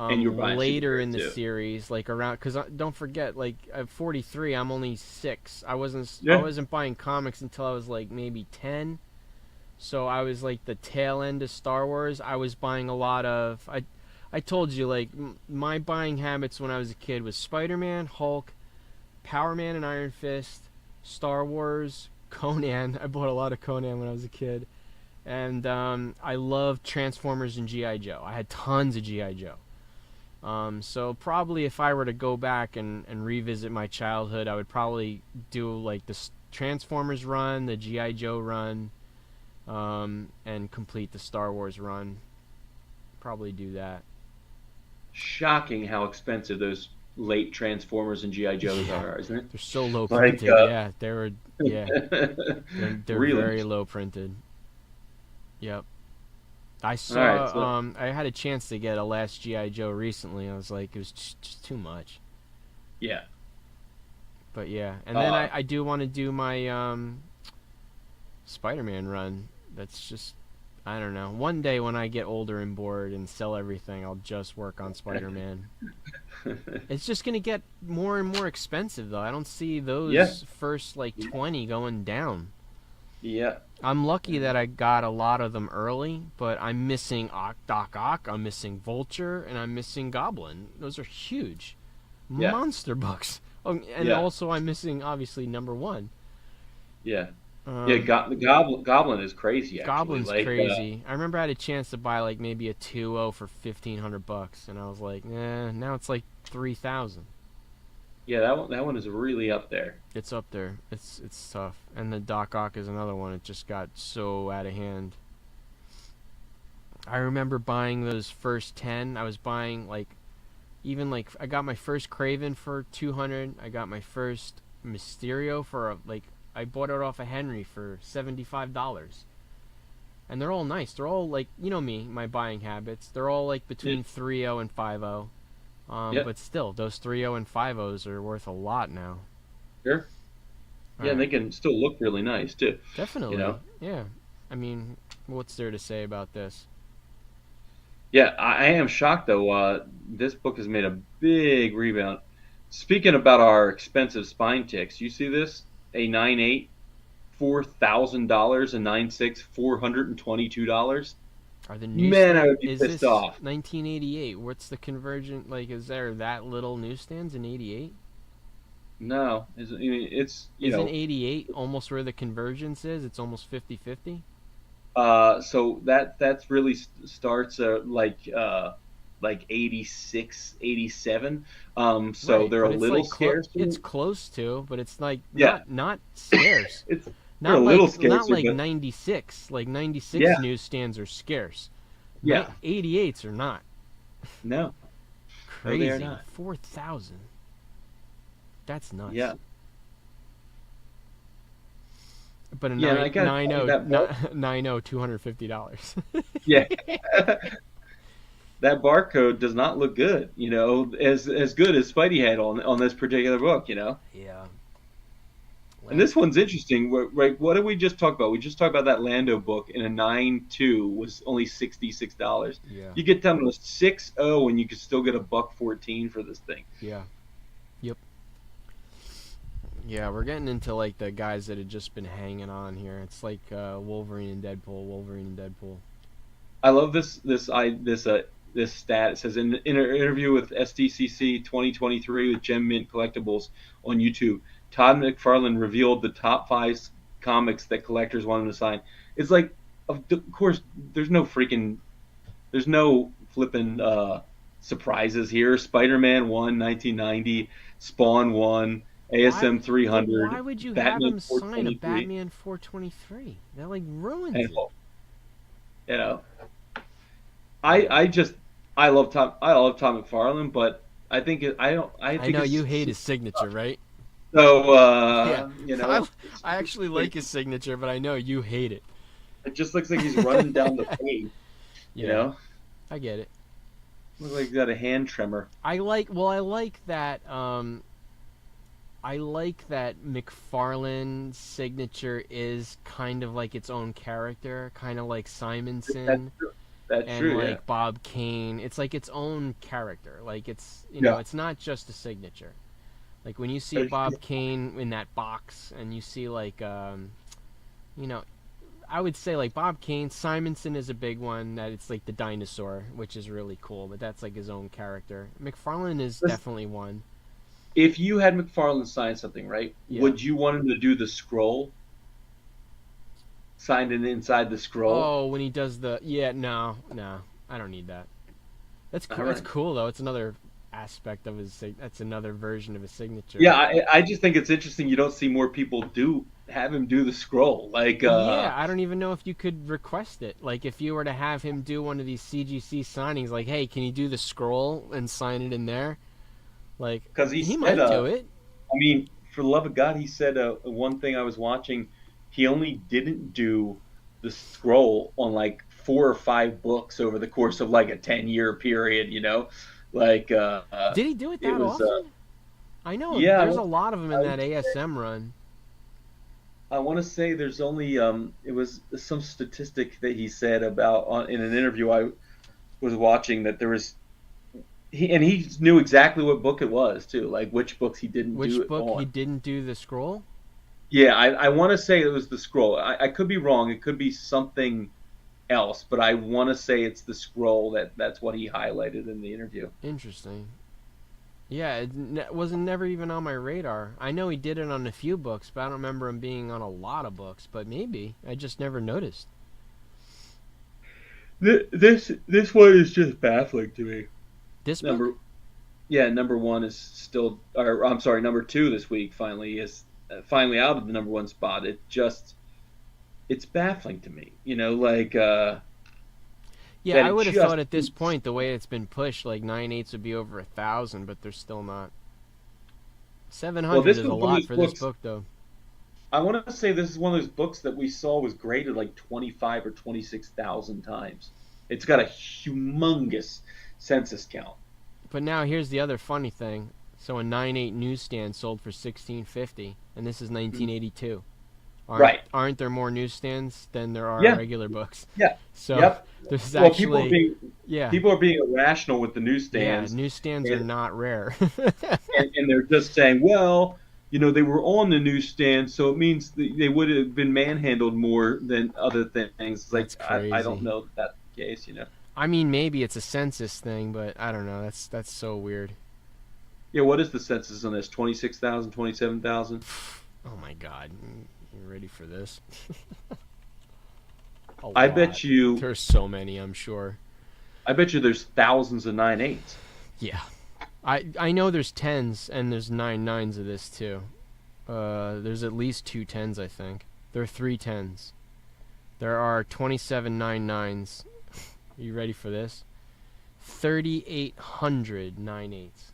and you're buying
Later
superheroes
in the
too?
series, like around, because don't forget, like at 43, I'm only 6. I
Yeah.
wasn't buying comics until I was like maybe 10. So I was like the tail end of Star Wars. I was buying a lot of. I told you, like my buying habits when I was a kid was Spider-Man, Hulk, Power Man and Iron Fist, Star Wars, Conan. I bought a lot of Conan when I was a kid, and I loved Transformers and GI Joe. I had tons of GI Joe. So probably if I were to go back and revisit my childhood, I would probably do like the Transformers run, the GI Joe run, and complete the Star Wars run. Probably do that.
Shocking how expensive those late Transformers and GI Joes
Yeah,
are, isn't it?
they're so low
Like,
printed. Yeah, they were. Yeah, they're
really?
very low printed. Yep. I
All right.
saw.
So,
I had a chance to get a Last GI Joe recently. I was like, it was just too much.
yeah.
But yeah, and then
Uh,
I do want to do my Spider-Man run. That's just, I don't know. One day when I get older and bored and sell everything, I'll just work on Spider-Man. It's just gonna get more and more expensive though. I don't see
yeah.
those first like 20 going down.
Yeah.
I'm lucky that I got a lot of them early, but I'm missing Doc Ock, I'm missing Vulture, and I'm missing Goblin. Those are huge
Yeah.
monster books. Oh, and
Yeah.
also I'm missing obviously number one.
Yeah. Yeah.
Um,
The Goblin is crazy, actually.
Goblin's
Like,
crazy. I remember I had a chance to buy like maybe a 2.0 for $1,500, and I was like, nah. Now it's like 3,000.
yeah, that one is really up there.
It's up there. It's tough. And the Doc Ock is another one. It just got so out of hand. I remember buying those first 10. I was buying like even like I got my first Craven for 200. I got my first Mysterio for like I bought it off of Henry for $75. And they're all nice. They're all like, you know me, my buying habits. They're all like
Yeah.
between 3.0 and 5.0.
Yeah.
But still, those 3.0 and 5.0s are worth a lot now.
Sure.
All
Yeah, and they
right.
can still look really nice too. You
Definitely.
know.
Yeah. I mean, what's there to say about this?
Yeah, I am shocked though. This book has made a big rebound. Speaking about our expensive spine ticks, you see this? A 9.8, $4,000, a 9.6, $422.
Are the
Man, I
newsstand?
would be
Is
pissed
this
off.
1988? What's the convergent? Like, is there that little newsstands in 88?
No, I mean, it's
Isn't 88 almost where the convergence is? It's almost 50-50?
so that's really starts like 86, 87. So
Right,
they're
but
a
it's
little
like
scarce.
it's close to, but it's like
Yeah,
not scarce.
it's they're a little
Not
scarcer,
like
but
96. Like 96
yeah,
newsstands are scarce.
yeah,
88s are not.
no, no, they are
Crazy.
not.
4,000. That's nuts.
Yeah,
But a
yeah, and I gotta tell you that bar,
$250.
yeah, that barcode does not look good. As good as Spidey had on this particular book.
Yeah.
And
Well,
this one's interesting. Right? What did we just talk about? We just talked about that Lando book, and a 9.2 was only $66.
yeah.
You get down to a 6.0, and you can still get a buck 14 for this thing.
Yeah. Yep. Yeah, we're getting into like the guys that had just been hanging on here. It's like Wolverine and Deadpool, Wolverine and Deadpool.
I love this stat. It says in an interview with SDCC 2023 with Gem Mint Collectibles on YouTube, Todd McFarlane revealed the top 5 comics that collectors want him to sign. It's like, of course, there's no flipping surprises here. Spider-Man 1, 1990, Spawn 1,
Why?
ASM
Why
300,
would you have
Batman
him sign a
423,
Batman 423? That like ruins
and
it.
Hulk. You know, I love Tom McFarlane, but I think I don't I
I
think
know
it's
you hate his signature, right?
So
Yeah,
you know,
I, I actually like his signature, but I know you hate it.
it just looks like he's running down the page. You
Yeah,
know,
I get it.
looks like he's got a hand trimmer.
I like that. I like that McFarlane's signature is kind of like its own character, kind of like
That's
Simonson
true. That's
and
true. Yeah.
like Bob Kane. It's like its own character. Like it's
Yeah.
it's not just a signature. Like when you see
That's true.
Bob Kane in that box, and you see like you know, I would say like Bob Kane, Simonson is a big one. That it's like the dinosaur, which is really cool. But that's like his own character. McFarlane is
Listen,
definitely one.
if you had McFarlane sign something, right?
Yeah.
Would you want him to do the scroll signed in inside the scroll?
Oh, when he does the no, I don't need that. That's
All
cool. That's
right.
cool though. It's another aspect of his. That's another version of his signature.
Yeah, I just think it's interesting. You don't see more people have him do the scroll. Like,
Yeah, I don't even know if you could request it. Like, if you were to have him do one of these CGC signings, like, hey, can you do the scroll and sign it in there? Like,
because he
he
said,
might do it.
I mean, for the love of God, he said one thing I was watching. He only didn't do the scroll on like 4 or 5 books over the course of like a 10-year period. Like
Did he do it
it
that
was.
often? I know
Yeah,
there's a lot of them in
I,
that ASM run.
I want to say there's only it was some statistic that he said about in an interview I was watching that there was he knew exactly what book it was too, like which books he didn't do
Which
it
book he
on.
didn't do the scroll?
Yeah, I want to say it was the scroll. I could be wrong. It could be something else, but I want to say it's the scroll that's what he highlighted in the interview.
Interesting. Yeah, it wasn't never even on my radar. I know he did it on a few books, but I don't remember him being on a lot of books. But maybe I just never noticed.
This one is just baffling to me.
This book?
Number Yeah, number one is still, or I'm sorry, number two this week finally is finally out of the number one spot. It's baffling to me. Like
Yeah,
that
I
it
would have
just
thought at this point, the way it's been pushed, like 9/8 would be over 1,000, but they're still not.
well,
700
this
is
was
a
one of
lot
those
for this
books.
book, though.
I want to say this is one of those books that we saw was graded like 25 or 26,000 times. It's got a humongous census count.
But now here's the other funny thing. So a 9/8 newsstand sold for 1650, and this is
Mm.
1982. Aren't
Right.
aren't there more newsstands than there are
Yeah.
regular books?
Yeah.
So
Yep.
there's
Well,
actually yeah
people are being irrational with the
yeah
newsstands,
newsstands are
and,
not rare.
and they're just saying, well, they were on the newsstand, so it means they would have been manhandled more than other things. It's like
That's
I don't
crazy.
know that that's the case.
I mean, maybe it's a census thing, but I don't know. That's so weird.
Yeah, what is the census on this? 26,000, 27,000?
Oh my God, you ready for this? A
I
lot.
bet you.
There's so many, I'm sure.
I bet you there's thousands of 9/8s.
Yeah, I know there's tens and there's 9/9s of this too. There's at least 2 10s, I think. There are 3 10s. There are 27 9/9s. Are you ready for this? 3,800 9/8s.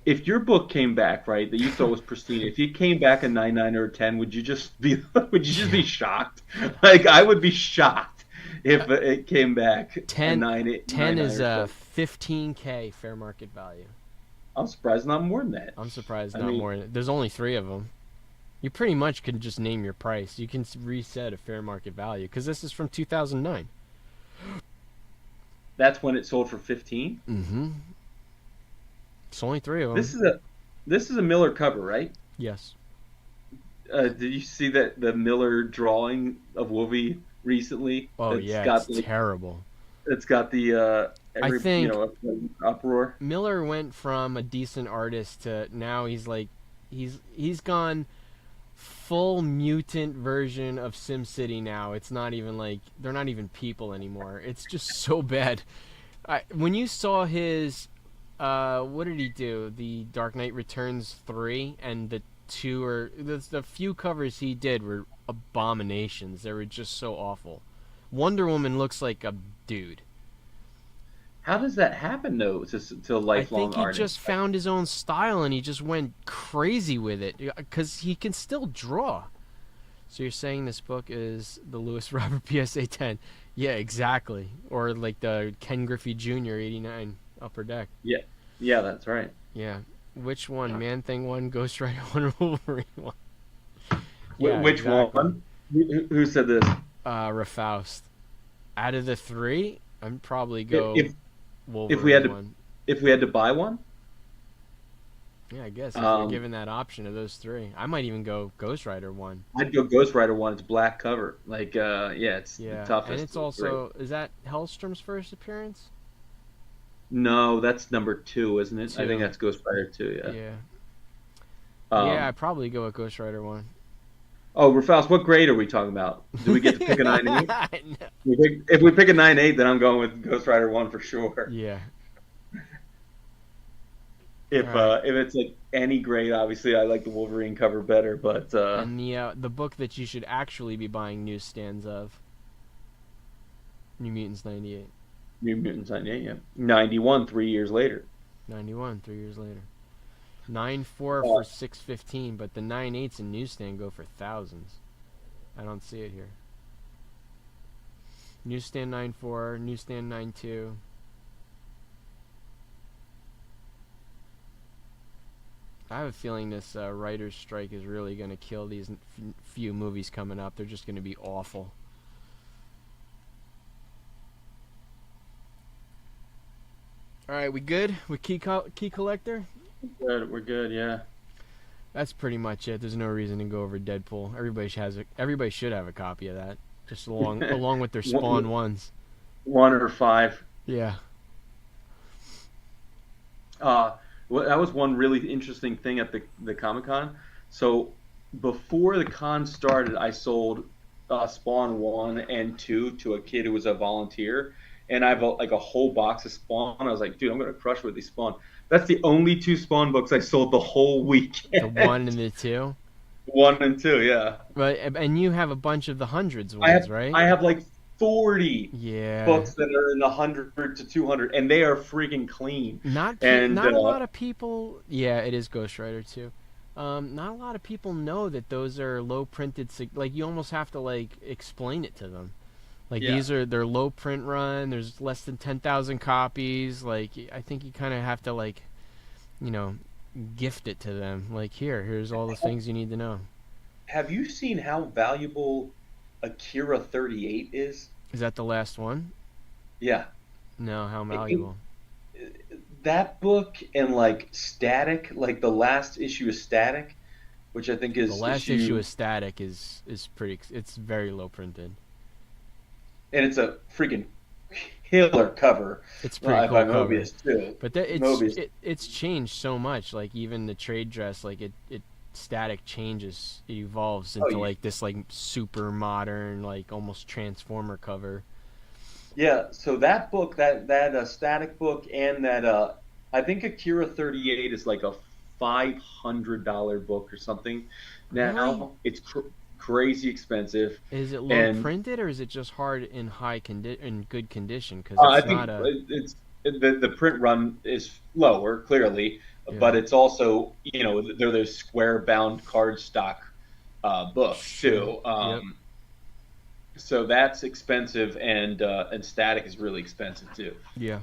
If your book came back right that you thought was pristine, if you came back a 9/9 or a 10, would you just be would you just be shocked? Like I would be shocked if it came back a
10,
9/8.
10 is
or 10.
15K fair market value.
I'm surprised not more than that.
I'm surprised
I
not
mean,
more. There's only 3 of them. You pretty much can just name your price. You can reset a fair market value because this is from 2009.
that's when it sold for 15.
Mm-hmm. It's only 3 of them.
This is a Miller cover, right?
Yes.
Did you see that the Miller drawing of Wolvie recently?
Oh
It's
yeah,
got
it's terrible.
it's got the
I think
uproar.
Miller went from a decent artist to now he's like he's gone full mutant version of SimCity now. It's not even like they're not even people anymore. It's just so bad. When you saw his what did he do? The Dark Knight Returns 3 and the few covers he did were abominations. They were just so awful. Wonder Woman looks like a dude.
How does that happen though to a
I
lifelong
think he
artist?
just found his own style and he just went crazy with it because he can still draw. So you're saying this book is the Lewis Robert PSA 10? Yeah, exactly. Or like the Ken Griffey Jr. 89 Upper Deck.
Yeah, yeah, that's right.
Yeah. Which one? Man Thing 1, Ghost Rider 1, or Wolverine 1? Yeah,
Which
exactly.
one? Who said this?
Rafaust. Out of the three, I'd probably
If
go
if if we had
Wolverine
to
1.
if we had to buy one,
Yeah, I guess if you're
um,
given that option of those three. I might even go Ghost Rider 1.
I'd go Ghost Rider one. It's black cover. Like, yeah, it's the
Yeah, and
toughest.
it's
It's great.
also, is that Hellstrom's first appearance?
No, that's number two, isn't it? I think
2.
that's Ghost Rider two. Yeah.
Yeah. Yeah,
Um.
I'd probably go with Ghost Rider 1.
Oh, Rafaels, what grade are we talking about? Do we get to pick a 9.8?
No.
If we pick a 9.8, then I'm going with Ghost Rider one for sure.
Yeah. All
If
right.
if it's like any grade, obviously I like the Wolverine cover better. But
And the book that you should actually be buying newsstands of, New Mutants 98.
New Mutants 98, yeah, 91, 3 years later.
91, 3 years later. 9.4
Uh,
for 6.15, but the 9.8s in newsstand go for thousands. I don't see it here. Newsstand 9.4, newsstand 9.2. I have a feeling this writer's strike is really going to kill these few movies coming up. They're just going to be awful. All right, we good with key collector?
we're good, yeah.
That's pretty much it. There's no reason to go over Deadpool. Everybody should have a copy of that, just along with their
one,
Spawn ones.
one or five.
Yeah.
That was one really interesting thing at the Comic Con. So before the con started, I sold Spawn 1 and 2 to a kid who was a volunteer, and I have like a whole box of Spawn. I was like, dude, I'm gonna crush with these Spawn. That's the only two Spawn books I sold the whole
The one
weekend.
and the two.
One and two, yeah.
Right, and you have a bunch of the hundreds
I
ones,
have
right?
I have like 40
Yeah.
books that are in the 100 to 200, and they are freaking clean. And
Not a lot of people. Yeah, it is Ghost Rider too. Not a lot of people know that those are low printed. Like you almost have to like explain it to them. Like
yeah,
they're low print run. There's less than 10,000 copies. Like I think you kind of have to like, you know, gift it to them. Like here's all the things you need to know.
have you seen how valuable Akira 38 is?
Is that the last one?
Yeah.
No, how
It-
malleable.
that book and like Static, like the last issue of Static, which I think
The
is
last issue
issue,
of Static is pretty. It's very low printed.
and it's a freaking killer cover
It's pretty
by
cool cover.
Mobius too.
But
Mobius,
it's changed so much. Like even the trade dress, like it Static changes. It evolves
oh
into like this like super modern, like almost transformer cover.
yeah. So that book, that Static book, and that I think Akira 38 is like a $500 book or something.
Really?
Now it's crazy expensive,
Is it low
and
printed or is it just hard in in good condition? Because
I
it's not
think
a
the print run is lower, clearly,
yeah.
but it's also they're those square bound cardstock books
Sure.
too.
Yep.
So that's expensive, and Static is really expensive too.
Yeah.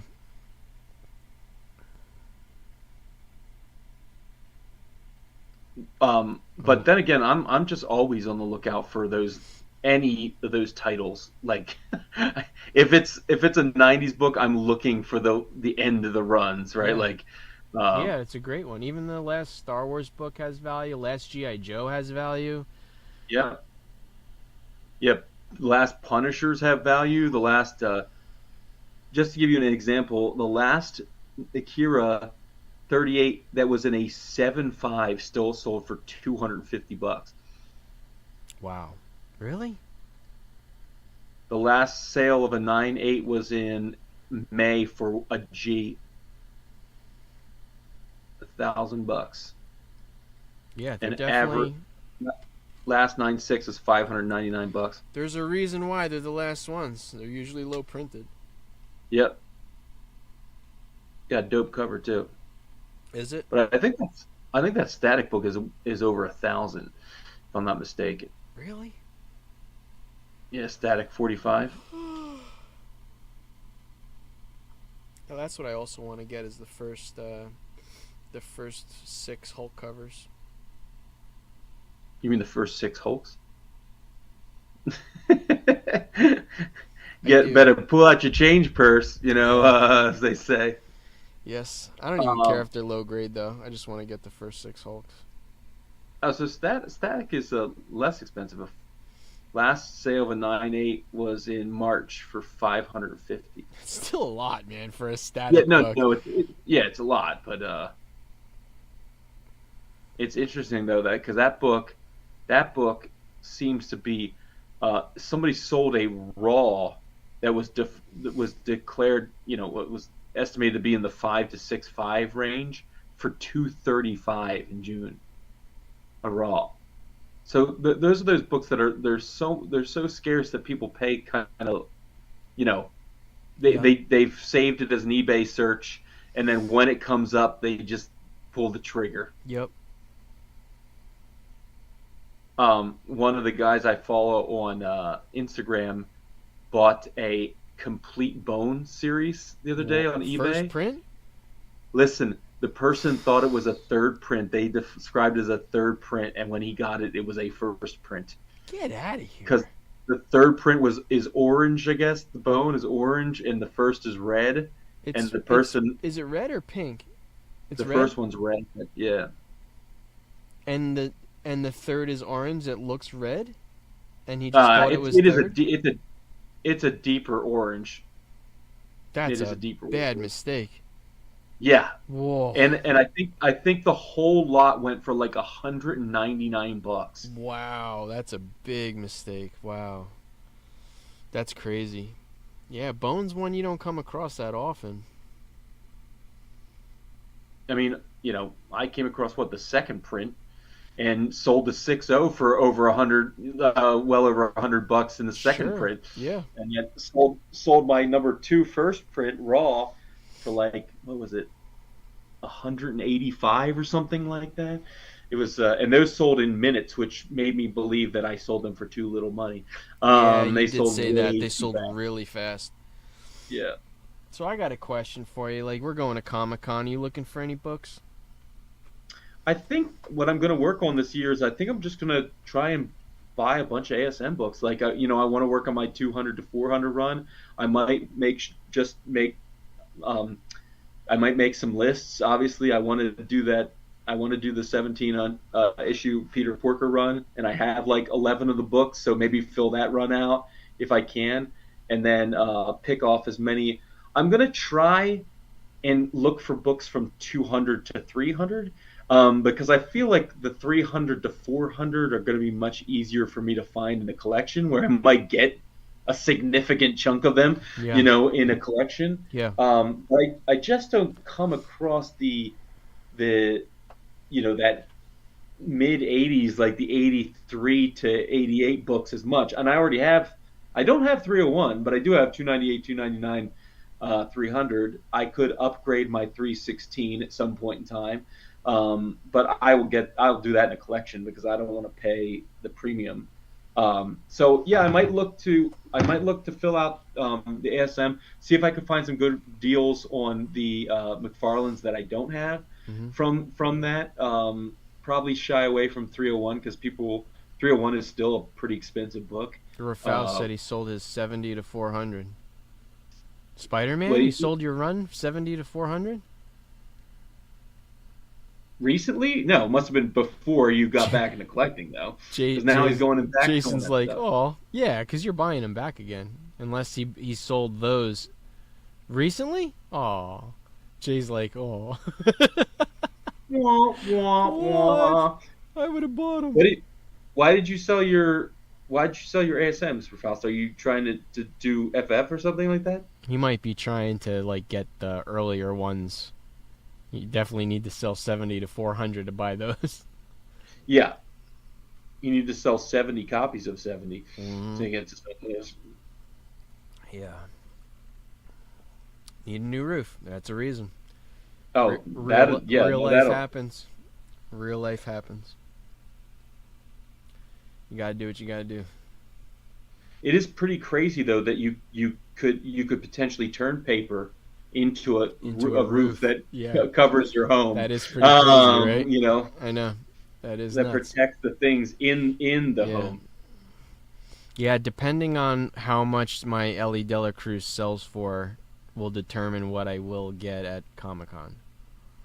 But then again, I'm just always on the lookout for any of those titles. Like if it's a '90s book, I'm looking for the end of the runs, right?
Yeah.
Like, um,
Yeah, it's a great one. Even the last Star Wars book has value. Last GI Joe has value.
yeah, yep. The last Punishers have value. The last, just to give you an example, the last Akira 38 that was in a 7.5 still sold for $250.
Wow. Really?
The last sale of a 9.8 was in May for a G, $1,000.
Yeah, they're
And
definitely.
last 9.6 is $599.
There's a reason why they're the last ones. They're usually low printed.
Yep. got a dope cover too.
Is it?
But I think that Static book is over 1,000, if I'm not mistaken.
Really?
Yeah, Static 45.
Well, that's what I also want to get is the first 6 Hulk covers.
You mean the first 6 Hulks?
I do.
Better pull out your change purse, as they say.
Yes. I don't even care if they're low grade though. I just want to get the first 6 Hulks.
So Static is less expensive. Last sale of a 9.8 was in March for $550.
It's still a lot, man, for a Static
Yeah,
book.
no, it's a lot, but it's interesting though because that book seems to be somebody sold a raw that was declared, what was estimated to be in the 5 to 6.5 range for $235 in June, a raw. So those are those books that they're so scarce that people pay kind of, they've saved it as an eBay search, and then when it comes up, they just pull the trigger.
Yep.
One of the guys I follow on Instagram bought a Complete Bone series the other day on eBay.
First print?
Listen, the person thought it was a third print. They described it as a third print, and when he got it, it was a first print.
Get out of here.
Because the third print is orange, I guess. The bone is orange, and the first is red. And the person...
Is it red or pink?
The first one's red, yeah.
And the third is orange. It looks red, and he just thought it was third?
It's a deeper orange.
That's a deeper bad mistake.
Yeah.
Whoa.
And I think the whole lot went for like $199.
Wow, that's a big mistake. Wow. That's crazy. Yeah, Bone's one you don't come across that often.
I mean, I came across the second print and sold the 6.0 for over 100, well over $100 in the second print.
Yeah.
And yet sold my number 2 first print raw for like, what was it, 185 or something like that. It was, and those sold in minutes, which made me believe that I sold them for too little money.
They did say that they sold really fast.
Yeah.
So I got a question for you. Like, we're going to Comic-Con. Are you looking for any books?
I think what I'm going to work on this year is I think I'm just going to try and buy a bunch of ASM books. Like, I want to work on my 200 to 400 run. I might make some lists. Obviously, I want to do that. I want to do the 17 issue Peter Porker run, and I have like 11 of the books, so maybe fill that run out if I can, and then pick off as many. I'm going to try and look for books from 200 to 300 because I feel like the 300 to 400 are going to be much easier for me to find in the collection, where I might get a significant chunk of them, in a collection.
Yeah.
I just don't come across the that mid 80s, like the 83 to 88 books as much. And I don't have 301, but I do have 298, 299, 300. I could upgrade my 316 at some point in time. But I'll do that in a collection because I don't want to pay the premium. So yeah, I might look to fill out the ASM, see if I can find some good deals on the McFarlane's that I don't have from that. Probably shy away from 301 because 301 is still a pretty expensive book.
Rafal said he sold his 70 to 400. Spider-Man, you sold your run 70 to 400?
Recently? No, it must have been before you got back into collecting, though. Because now he's going back.
Jason's like, oh, yeah, because you're buying him back again. Unless he sold those recently? Oh. Jay's like, oh.
Wah, wah, wah.
I would have bought him.
Why did you sell your ASMs for Faust? Are you trying to do FF or something like that?
He might be trying to get the earlier ones. You definitely need to sell 70 to 400 to buy those.
Yeah. You need to sell 70 copies of 70 to get to those.
Yeah. Need a new roof. That's a reason.
Oh, that yeah,
real
no,
life
that'll.
happens. Real life happens. You gotta do what you gotta do.
It is pretty crazy though that you could potentially turn paper into
Into a
a roof
roof.
that
Yeah,
covers your home.
that is pretty crazy, right?
You know,
I know. That is
that
nuts.
protects the things in the
Yeah.
home.
Yeah, depending on how much my Ellie Dela Cruz sells for will determine what I will get at Comic Con.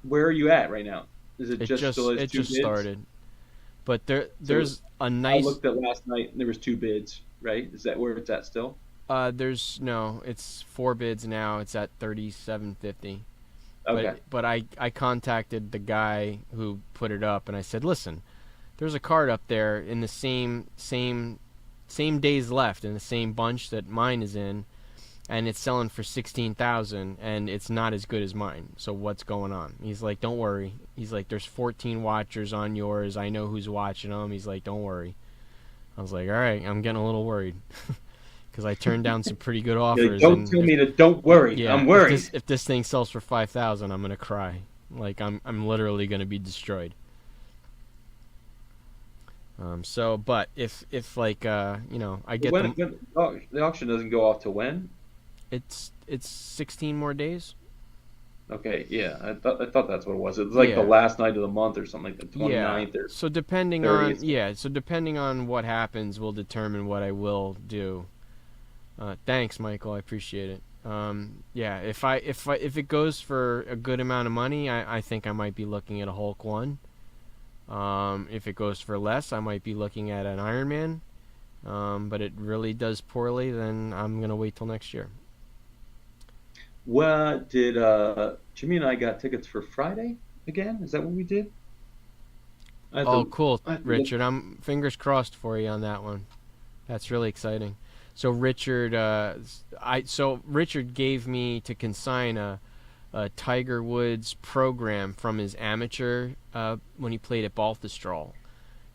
Where are you at right now? Is it
It
just still
just
as
it
two
just
bids?
started. But
So
there's a
I
nice
looked at last night and there was two bids, right? Is that where it's at still?
there's no, it's 4 bids now. It's at 37.50.
Okay.
But I contacted the guy who put it up and I said, "Listen, there's a card up there in the same days left in the same bunch that mine is in, and it's selling for 16,000 and it's not as good as mine. So what's going on?" He's like, "Don't worry." He's like, "There's 14 watchers on yours. I know who's watching them." He's like, "Don't worry." I was like, "All right, I'm getting a little worried." Because I turned down some pretty good
You're like,
offers.
don't
And
tell me to don't worry.
yeah,
I'm worried.
if this thing sells for 5,000, I'm gonna cry. Like I'm literally gonna be destroyed. But if like I get them,
When the auction doesn't go off to when?
it's 16 more days.
Okay, yeah, I thought that's what it was. It was like the
Yeah.
last night of the month or something, like the
Yeah.
29th or
So depending
30th.
on what happens will determine what I will do. Thanks, Michael. I appreciate it. Yeah. If it goes for a good amount of money, I think I might be looking at a Hulk 1. If it goes for less, I might be looking at an Iron Man. But it really does poorly, then I'm gonna wait till next year.
What did Jimmy and I got tickets for Friday again? Is that what we did? I have
Oh,
to,
cool,
I have to look.
Richard. I'm fingers crossed for you on that one. That's really exciting. So Richard, Richard gave me to consign a Tiger Woods program from his amateur when he played at Baltusrol.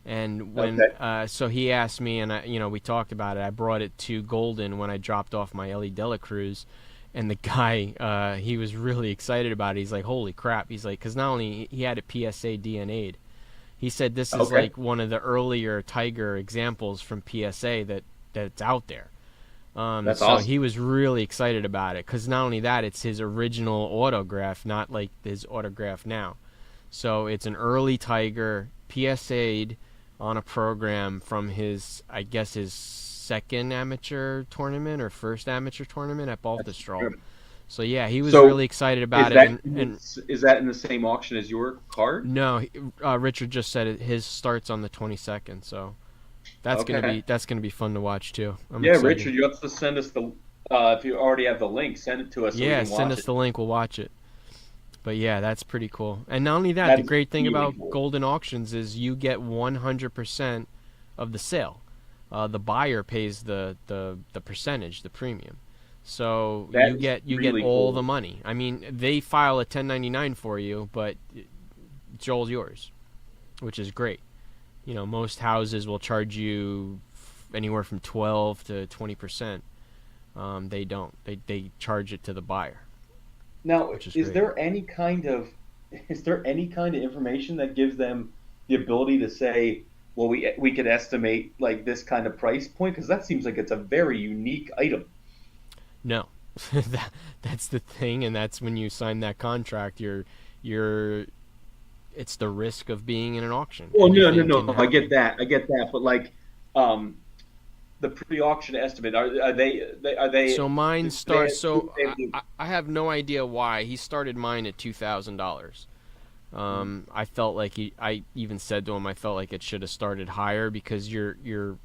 And when
Okay.
so he asked me, and we talked about it. I brought it to Golden when I dropped off my Ellie Dela Cruz, and the guy he was really excited about it. He's like, "Holy crap!" He's like, because not only he had a PSA DNA'd, he said this is
Okay.
like one of the earlier Tiger examples from PSA that's out there.
That's
So
awesome.
he was really excited about it because not only that, it's his original autograph, not like his autograph now. So it's an early Tiger PSA'd on a program from his, I guess, his second amateur tournament or first amateur tournament at
That's
Baltusrol.
good.
So yeah, he was
So
really excited
is
about it,
that
and
is that in the same auction as your card?
no, Richard just said his starts on the 22nd, so
Okay.
that's gonna be fun to watch too. I'm
Yeah,
excited.
Richard, you have to send us the if you already have the link, send it to us so we
Yeah,
can
send
watch
us
it.
the link. We'll watch it. But yeah, that's pretty cool. And not only that, the
That's
great thing
really
about
cool.
Golden Auctions is you get 100% of the sale. The buyer pays the percentage, the premium. So
That is
you get
really
all the
cool.
money. I mean, they file a 1099 for you, but it's all yours, which is great. Most houses will charge you anywhere from 12 to 20%. They don't. They charge it to the buyer,
Now,
which is great.
is there any kind of information that gives them the ability to say, well, we could estimate like this kind of price point? Because that seems like it's a very unique item.
No, that's the thing, and that's when you sign that contract. You're it's the risk of being in an auction.
Well, no, no,
Anything can
no,
happen.
I get that, but like, um, the pre-auction estimate are they
So mine
do they
starts.
do
So
they do-
I have no idea why he started mine at $2,000. I felt like I even said to him I felt like it should have started higher because you're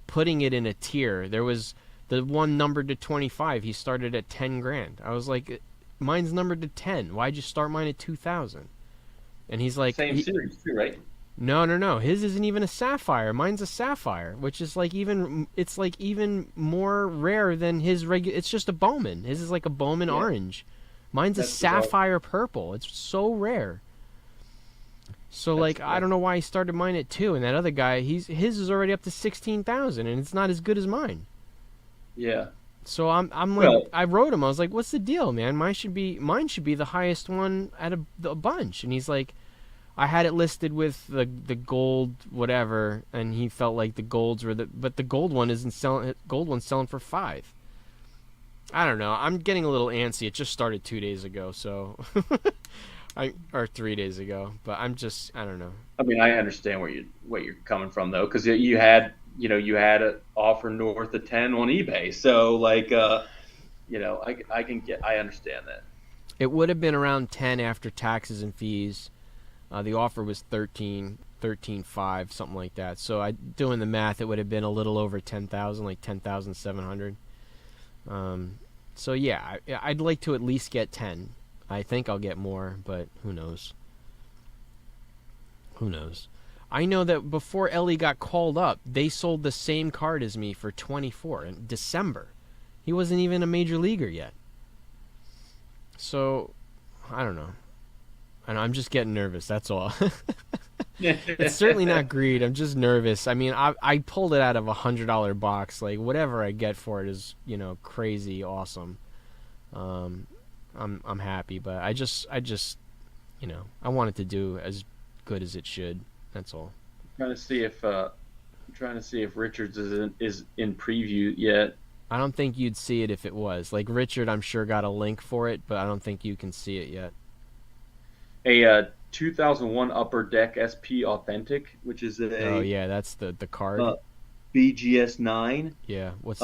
putting it in a tier. There was the one numbered to 25. He started at 10 grand. I was like, mine's numbered to 10. Why'd you start mine at 2,000? And he's like,
same series too, right?
no, no, no. His isn't even a sapphire. Mine's a sapphire, which is like even more rare than his regular. It's just a Bowman. His is like a Bowman
Yeah,
orange. Mine's a
that's bizarre.
sapphire purple. It's so rare. So like I don't know why he started mine at 2, and that other guy, his is already up to 16,000, and it's not as good as mine.
Yeah.
So I'm like,
Well,
I wrote him. I was like, "What's the deal, man? Mine should be the highest one out of the bunch." And he's like, "I had it listed with the gold whatever," and he felt like the golds were but the gold one isn't selling. Gold one's selling for 5. I don't know. I'm getting a little antsy. It just started 2 days ago, so or 3 days ago. But I don't know.
I mean, I understand where you're coming from though, because you had an offer north of 10 on eBay, so like I understand that.
It would have been around 10 after taxes and fees. The offer was 13.5, something like that. So doing the math, it would have been a little over 10,000, like 10,700. So yeah, I'd like to at least get 10. I think I'll get more, but who knows? Who knows? I know that before Ellie got called up, they sold the same card as me for 24 in December. He wasn't even a major leaguer yet. So, I don't know. And I'm just getting nervous, that's all. It's certainly not greed. I'm just nervous. I mean, I pulled it out of $100 box. Like whatever I get for it is, crazy awesome. I'm happy, but I just I want it to do as good as it should. That's all.
I'm trying to see if Richards is in preview yet.
I don't think you'd see it if it was. Like Richard, I'm sure got a link for it, but I don't think you can see it yet.
A 2001 Upper Deck SP Authentic, which is
Oh yeah, that's the card.
BGS 9.
Yeah, what's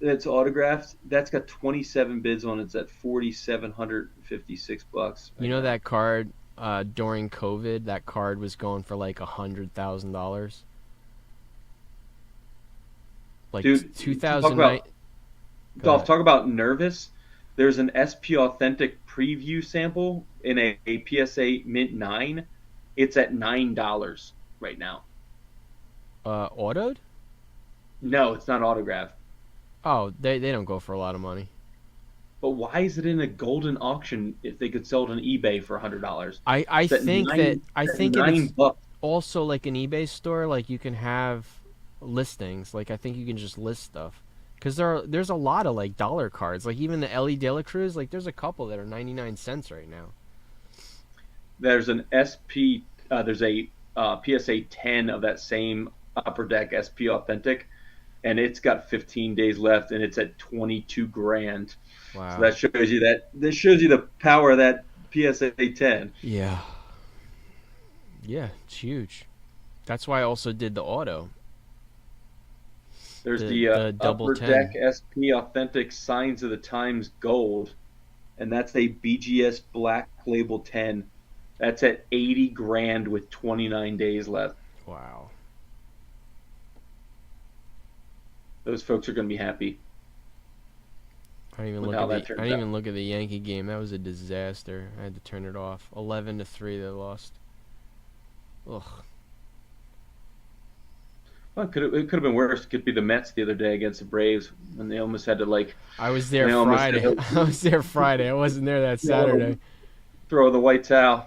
That's autographed. That's got 27 bids on it. It's at $4,756.
You know that card during COVID, that card was going for like $100,000. Like
Dude,
2009.
Talk about nervous. There's an SP Authentic preview sample in a PSA Mint 9. It's at $9 right now.
Autoed?
No, it's not autographed.
Oh, they don't go for a lot of money.
But why is it in a golden auction if they could sell it on eBay for $100?
I think it's
$9.
also like an eBay store. Like you can have listings. Like I think you can just list stuff. Because there's a lot of like dollar cards. Like even the Ellie De La Cruz. Like there's a couple that are 99 cents right now.
There's an SP. There's a PSA 10 of that same Upper Deck SP Authentic, and it's got 15 days left, and it's at 22 grand.
Wow.
So that shows you the power of that PSA 10.
Yeah. Yeah, it's huge. That's why I also did the auto.
There's
the double
Upper
10.
Deck SP Authentic Signs of the Times Gold, and that's a BGS Black Label 10. That's at 80 grand with 29 days left.
Wow.
Those folks are going to be happy.
I didn't even look at the Yankee game. That was a disaster. I had to turn it off. 11-3 they lost. Ugh.
Well, it could have been worse. It could be the Mets the other day against the Braves when they almost had to
I was there Friday. I was there Friday. I wasn't there that Saturday.
Throw the white towel.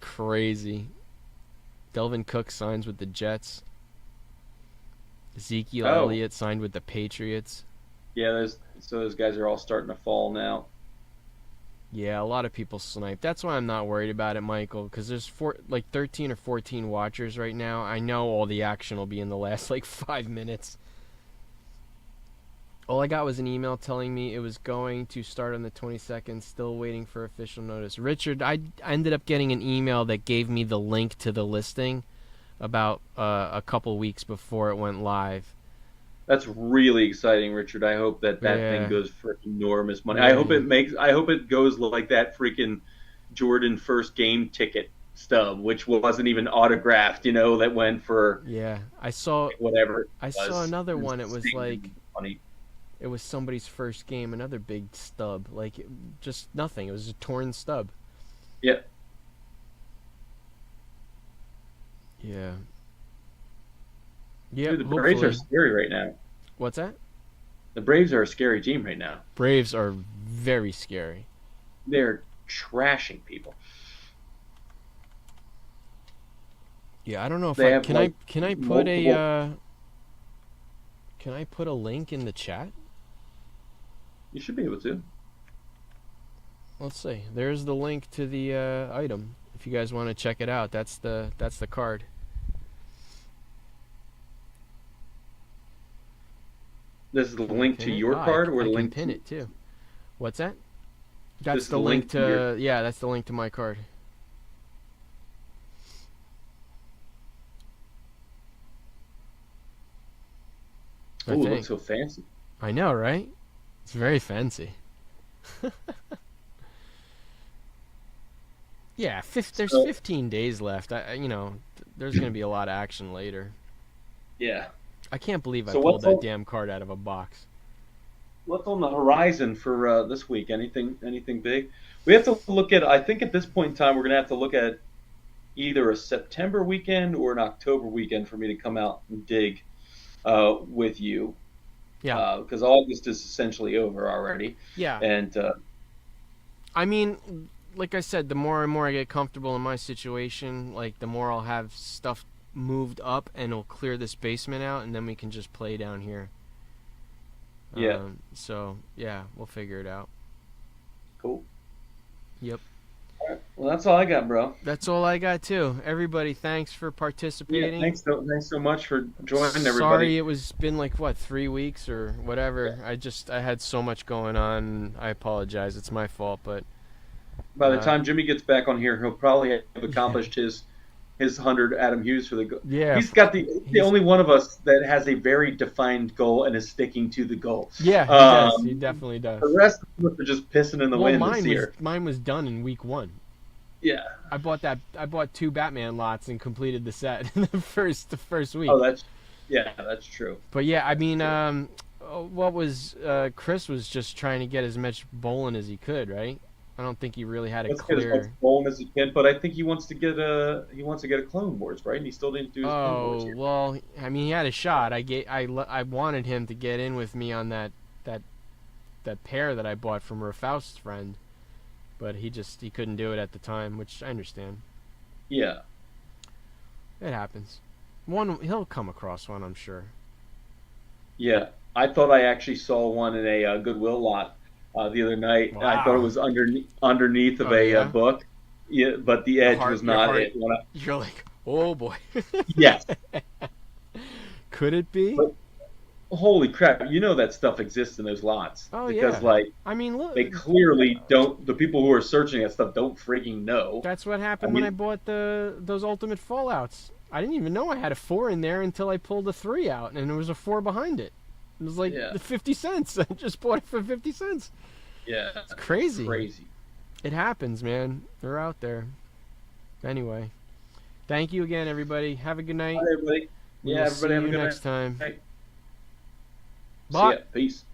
Crazy. Delvin Cook signs with the Jets. Ezekiel
Oh.
Elliott signed with the Patriots.
Yeah, those guys are all starting to fall now.
Yeah, a lot of people snipe. That's why I'm not worried about it, Michael, because there's 13 or 14 watchers right now. I know all the action will be in the last 5 minutes. All I got was an email telling me it was going to start on the 22nd, still waiting for official notice. Richard, I ended up getting an email that gave me the link to the listing about a couple weeks before it went live.
That's really exciting, Richard. I hope that thing goes for enormous money.
Yeah.
I hope it goes like that freaking Jordan first game ticket stub, which wasn't even autographed, that went for
I saw
whatever.
I saw another one. It was
funny.
It was somebody's first game, another big stub. Just nothing. It was a torn stub.
Yeah.
Yeah. Yeah.
Dude, the Braves are scary right now.
What's that?
The Braves are a scary team right now.
Braves are very scary.
They're trashing people.
Yeah, I don't know if
They
can I put a link in the chat?
You should be able to.
Let's see. There's the link to the item. If you guys want to check it out, that's the card.
This is the link to
Pin it?
your
Oh,
card, or
I
the
can
link
pin
to...
it too. What's that?
This
That's
is
the
the
link
link
to
to your...
yeah. That's the link to my card.
Oh, it looks so fancy.
I know, right? It's very fancy. Yeah, there's 15 days left. There's gonna be a lot of action later.
Yeah.
I can't believe I
So
pulled
what's
that
all-
damn card out of a box.
What's on the horizon for this week? Anything big? We have to look at. I think at this point in time, we're gonna have to look at either a September weekend or an October weekend for me to come out and dig with you.
Yeah.
Because August is essentially over already.
Yeah.
And
I mean, like I said, the more and more I get comfortable in my situation, like the more I'll have stuff moved up and it'll clear this basement out, and then we can just play down here.
Yeah.
So yeah, we'll figure it out.
cool.
Yep.
All right. Well, that's all I got, bro.
That's all I got too. Everybody, thanks for
Yeah,
participating.
thanks so much for joining, everybody.
Sorry it was been like 3 weeks or whatever. I had so much going on. I apologize. It's my fault, but
By the time Jimmy gets back on here, he'll probably have accomplished his 100 Adam Hughes for the goal.
yeah.
He's got the only one of us that has a very defined goal and is sticking to the goal.
Yeah, he does. He definitely does.
The rest of us are just pissing in the wind this year.
Mine was done in week 1.
Yeah.
I bought 2 Batman lots and completed the set in the first week.
Oh, that's true.
But yeah, I mean, Chris was just trying to get as much bowling as he could, right? I don't think he really had a
Let's get as
clear.
much bowling as he can, but I think he wants to get a Clone Wars, right? And he still didn't do his Clone Wars
Oh
here.
well, I mean, he had a shot. I wanted him to get in with me on that pair that I bought from Rafaust's friend, but he couldn't do it at the time, which I understand.
Yeah.
It happens. He'll come across one, I'm sure.
Yeah. I thought I actually saw one in a Goodwill lot the other night.
Wow.
I thought it was underneath of
yeah?
book. Yeah, but the edge was
Your
not
heart-
it.
You're like, oh boy.
Yes.
Could it be?
But- Holy crap! You know that stuff exists in those lots.
Oh,
because,
yeah. I mean, look.
they clearly don't. The people who are searching that stuff don't freaking know.
That's what happened when I bought those Ultimate Fallouts. I didn't even know I had a 4 in there until I pulled a 3 out, and there was a 4 behind it. It was like 50 cents. I just bought it for 50 cents.
Yeah.
It's crazy.
Crazy.
It happens, man. They're out there. Anyway, thank you again, everybody. Have a good night.
Bye, everybody.
We
Yeah,
will see
everybody have a
you
good
next
night.
time.
Hey.
Bye.
See ya. Peace.